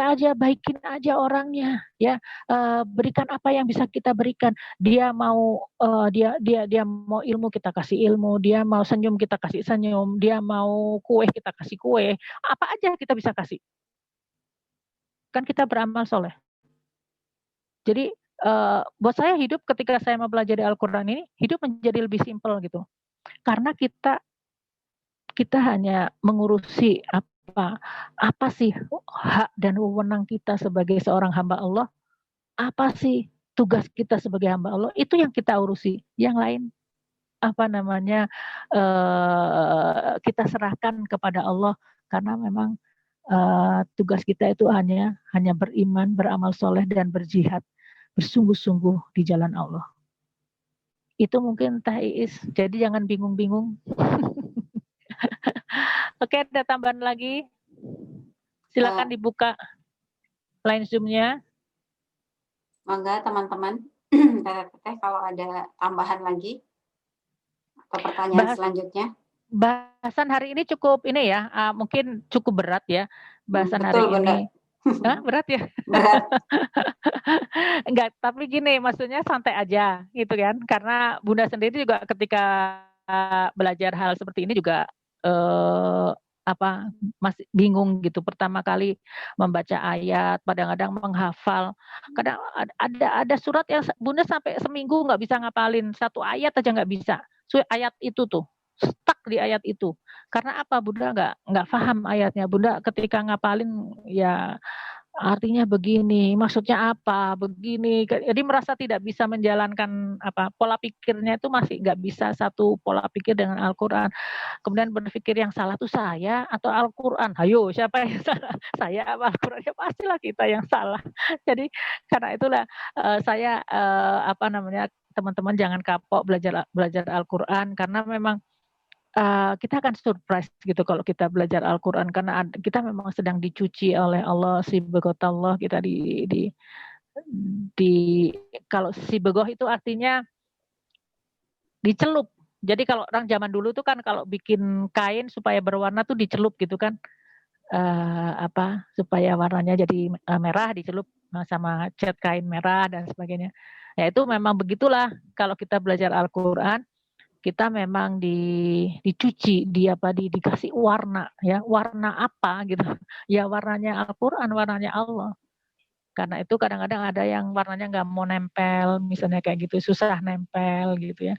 aja, baikin aja orangnya ya, berikan apa yang bisa kita berikan. Dia mau dia mau ilmu, kita kasih ilmu. Dia mau senyum, kita kasih senyum. Dia mau kue, kita kasih kue. Apa aja kita bisa kasih, kan kita beramal soleh. Jadi buat saya hidup ketika saya mempelajari Al-Quran ini, hidup menjadi lebih simpel gitu, karena kita hanya mengurusi apa sih hak dan wewenang kita sebagai seorang hamba Allah, apa sih tugas kita sebagai hamba Allah, itu yang kita urusi. Yang lain kita serahkan kepada Allah, karena memang tugas kita itu hanya beriman, beramal soleh, dan berjihad bersungguh-sungguh di jalan Allah. Itu mungkin Teh Iis, jadi jangan bingung-bingung. Oke, ada tambahan lagi? Silakan dibuka line Zoom-nya. Mangga teman-teman, Teteh kalau ada tambahan lagi atau pertanyaan selanjutnya. Bahasan hari ini cukup ini ya, mungkin cukup berat ya bahasan hari ini. Berat ya? Berat. Enggak, tapi gini, maksudnya santai aja gitu kan, karena Bunda sendiri juga ketika belajar hal seperti ini juga masih bingung gitu, pertama kali membaca ayat, kadang-kadang menghafal, kadang ada surat yang Bunda sampai seminggu nggak bisa ngapalin, satu ayat aja nggak bisa, ayat itu tuh stuck di ayat itu. Karena apa? Bunda nggak paham ayatnya. Bunda ketika ngapalin ya artinya begini, maksudnya apa, begini. Jadi merasa tidak bisa menjalankan pola pikirnya itu masih nggak bisa satu pola pikir dengan Al-Quran. Kemudian berpikir yang salah tuh saya atau Al-Quran. Ayo, siapa yang salah? Saya apa Al-Quran? Ya pastilah kita yang salah. Jadi karena itulah saya teman-teman jangan kapok belajar Al-Quran, karena memang kita akan surprise gitu kalau kita belajar Al-Quran, karena kita memang sedang dicuci oleh Allah, sibegotallah, kita kalau sibegoh itu artinya dicelup. Jadi kalau orang zaman dulu tuh kan kalau bikin kain supaya berwarna tuh dicelup gitu kan, supaya warnanya jadi merah, dicelup sama cat kain merah dan sebagainya. Ya itu memang begitulah kalau kita belajar Al-Qur'an, kita memang dicuci, dikasih warna ya. Warna apa gitu. Ya warnanya Al-Qur'an, warnanya Allah. Karena itu kadang-kadang ada yang warnanya nggak mau nempel, misalnya kayak gitu, susah nempel gitu ya.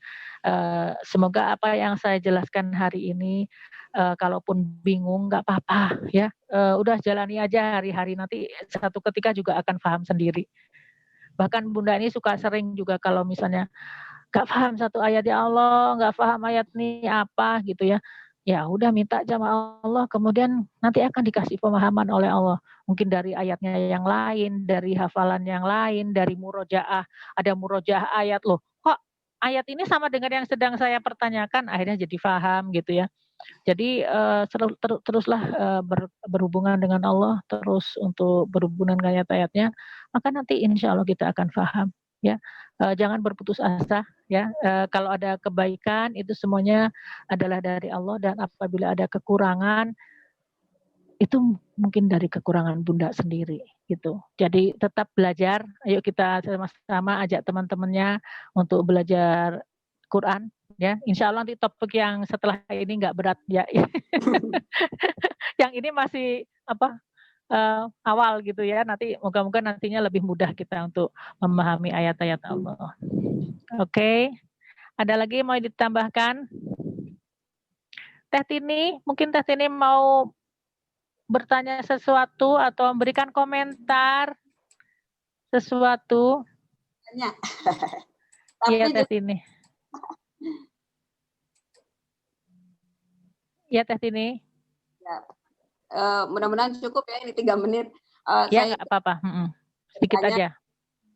Semoga apa yang saya jelaskan hari ini, kalaupun bingung nggak apa-apa ya, udah jalani aja hari-hari, nanti satu ketika juga akan paham sendiri. Bahkan Bunda ini suka sering juga kalau misalnya nggak paham satu ayat, ya Allah nggak paham ayat ini apa gitu ya. Ya udah minta sama Allah, kemudian nanti akan dikasih pemahaman oleh Allah. Mungkin dari ayatnya yang lain, dari hafalan yang lain, dari murojaah. Ada murojaah ayat loh. Kok ayat ini sama dengan yang sedang saya pertanyakan? Akhirnya jadi paham gitu ya. Jadi teruslah berhubungan dengan Allah, terus untuk berhubungan dengan ayat-ayatnya, maka nanti insya Allah kita akan paham ya. Jangan berputus asa ya. Kalau ada kebaikan itu semuanya adalah dari Allah, dan apabila ada kekurangan itu mungkin dari kekurangan Bunda sendiri gitu. Jadi tetap belajar, ayo kita sama-sama ajak teman-temannya untuk belajar Quran ya. Insya Allah nanti topik yang setelah ini nggak berat ya. Yang ini masih awal gitu ya. Nanti moga-moga nantinya lebih mudah kita untuk memahami ayat-ayat Allah. Oke. Ada lagi mau ditambahkan? Teh Tini, mungkin Teh Tini mau bertanya sesuatu atau memberikan komentar sesuatu? Tanya. Iya Teh Tini. Iya Teh Tini. Ya. Mudah-mudahan cukup ya ini 3 menit. Ya nggak apa-apa. Sedikit aja.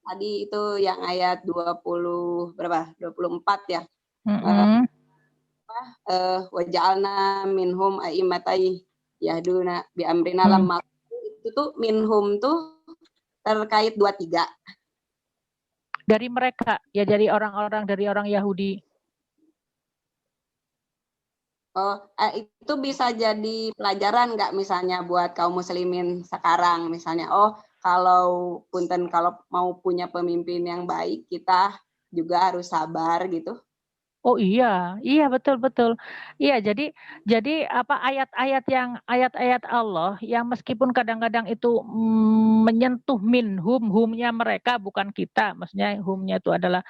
Tadi itu yang ayat 24 ya. Waja'alna minhum a'immatai yahduna bi amrina lamma. Itu tuh minhum tuh terkait 23. Dari mereka, ya dari orang-orang, dari orang Yahudi. Oh, itu bisa jadi pelajaran nggak misalnya buat kaum muslimin sekarang misalnya, kalau mau punya pemimpin yang baik kita juga harus sabar gitu. Oh iya betul. Iya, jadi ayat-ayat Allah yang meskipun kadang-kadang itu menyentuh humnya mereka, bukan kita, maksudnya humnya itu adalah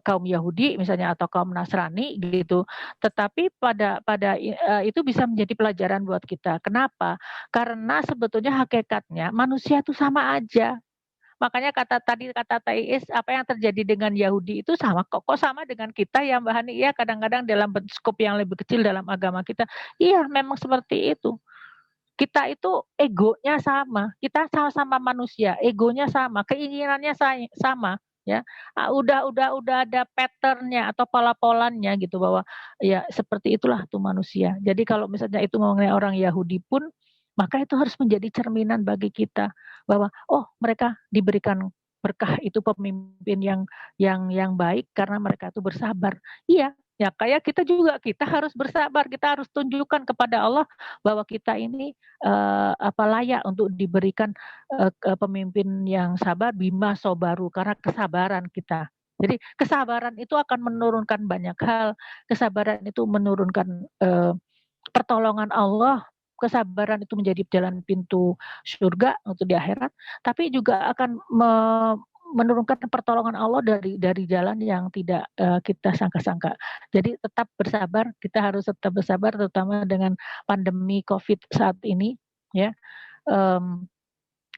kaum Yahudi misalnya atau kaum Nasrani gitu. Tetapi pada itu bisa menjadi pelajaran buat kita. Kenapa? Karena sebetulnya hakikatnya manusia itu sama aja. Makanya kata Thais, apa yang terjadi dengan Yahudi itu sama kok sama dengan kita ya Mbak Hani ya, kadang-kadang dalam skop yang lebih kecil dalam agama kita. Iya, memang seperti itu. Kita itu egonya sama, kita sama-sama manusia, egonya sama, keinginannya sama ya. Udah ada patternnya atau pola-polanya gitu, bahwa ya seperti itulah tuh manusia. Jadi kalau misalnya itu mengenai orang Yahudi pun, maka itu harus menjadi cerminan bagi kita bahwa mereka diberikan berkah, itu pemimpin yang baik karena mereka itu bersabar. Iya, ya kayak kita juga, kita harus bersabar, kita harus tunjukkan kepada Allah bahwa kita ini layak untuk diberikan pemimpin yang sabar, bima sobaru, karena kesabaran kita. Jadi kesabaran itu akan menurunkan banyak hal. Kesabaran itu menurunkan pertolongan Allah. Kesabaran itu menjadi jalan pintu surga untuk di akhirat, tapi juga akan menurunkan pertolongan Allah dari jalan yang tidak kita sangka-sangka. Jadi tetap bersabar, kita harus tetap bersabar, terutama dengan pandemi COVID saat ini ya.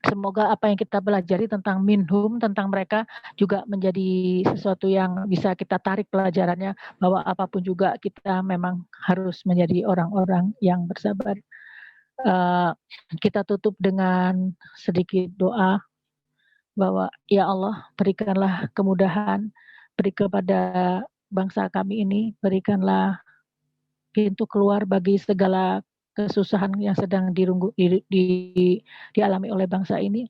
Semoga apa yang kita pelajari tentang minhum, tentang mereka, juga menjadi sesuatu yang bisa kita tarik pelajarannya, bahwa apapun juga kita memang harus menjadi orang-orang yang bersabar. Kita tutup dengan sedikit doa bahwa ya Allah, berikanlah kemudahan, beri kepada bangsa kami ini, berikanlah pintu keluar bagi segala kesusahan yang sedang dialami oleh bangsa ini.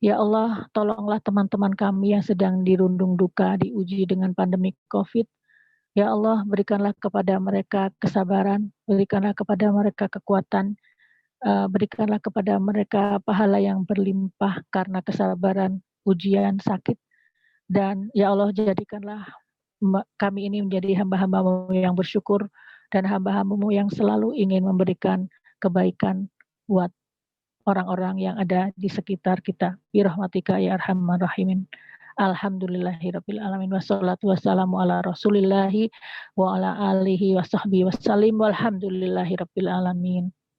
Ya Allah, tolonglah teman-teman kami yang sedang dirundung duka, diuji dengan pandemi COVID. Ya Allah, berikanlah kepada mereka kesabaran, berikanlah kepada mereka kekuatan, berikanlah kepada mereka pahala yang berlimpah karena kesabaran, ujian, sakit. Dan ya Allah, jadikanlah kami ini menjadi hamba-hamba-Mu yang bersyukur dan hamba-hamba-Mu yang selalu ingin memberikan kebaikan buat orang-orang yang ada di sekitar kita. Birahmatika ya arhamar rahimin. Alhamdulillahirabbil alamin wassalatu wassalamu ala rasulillahi wa ala alihi wa sahbihi wassalim walhamdulillahirabbil alamin.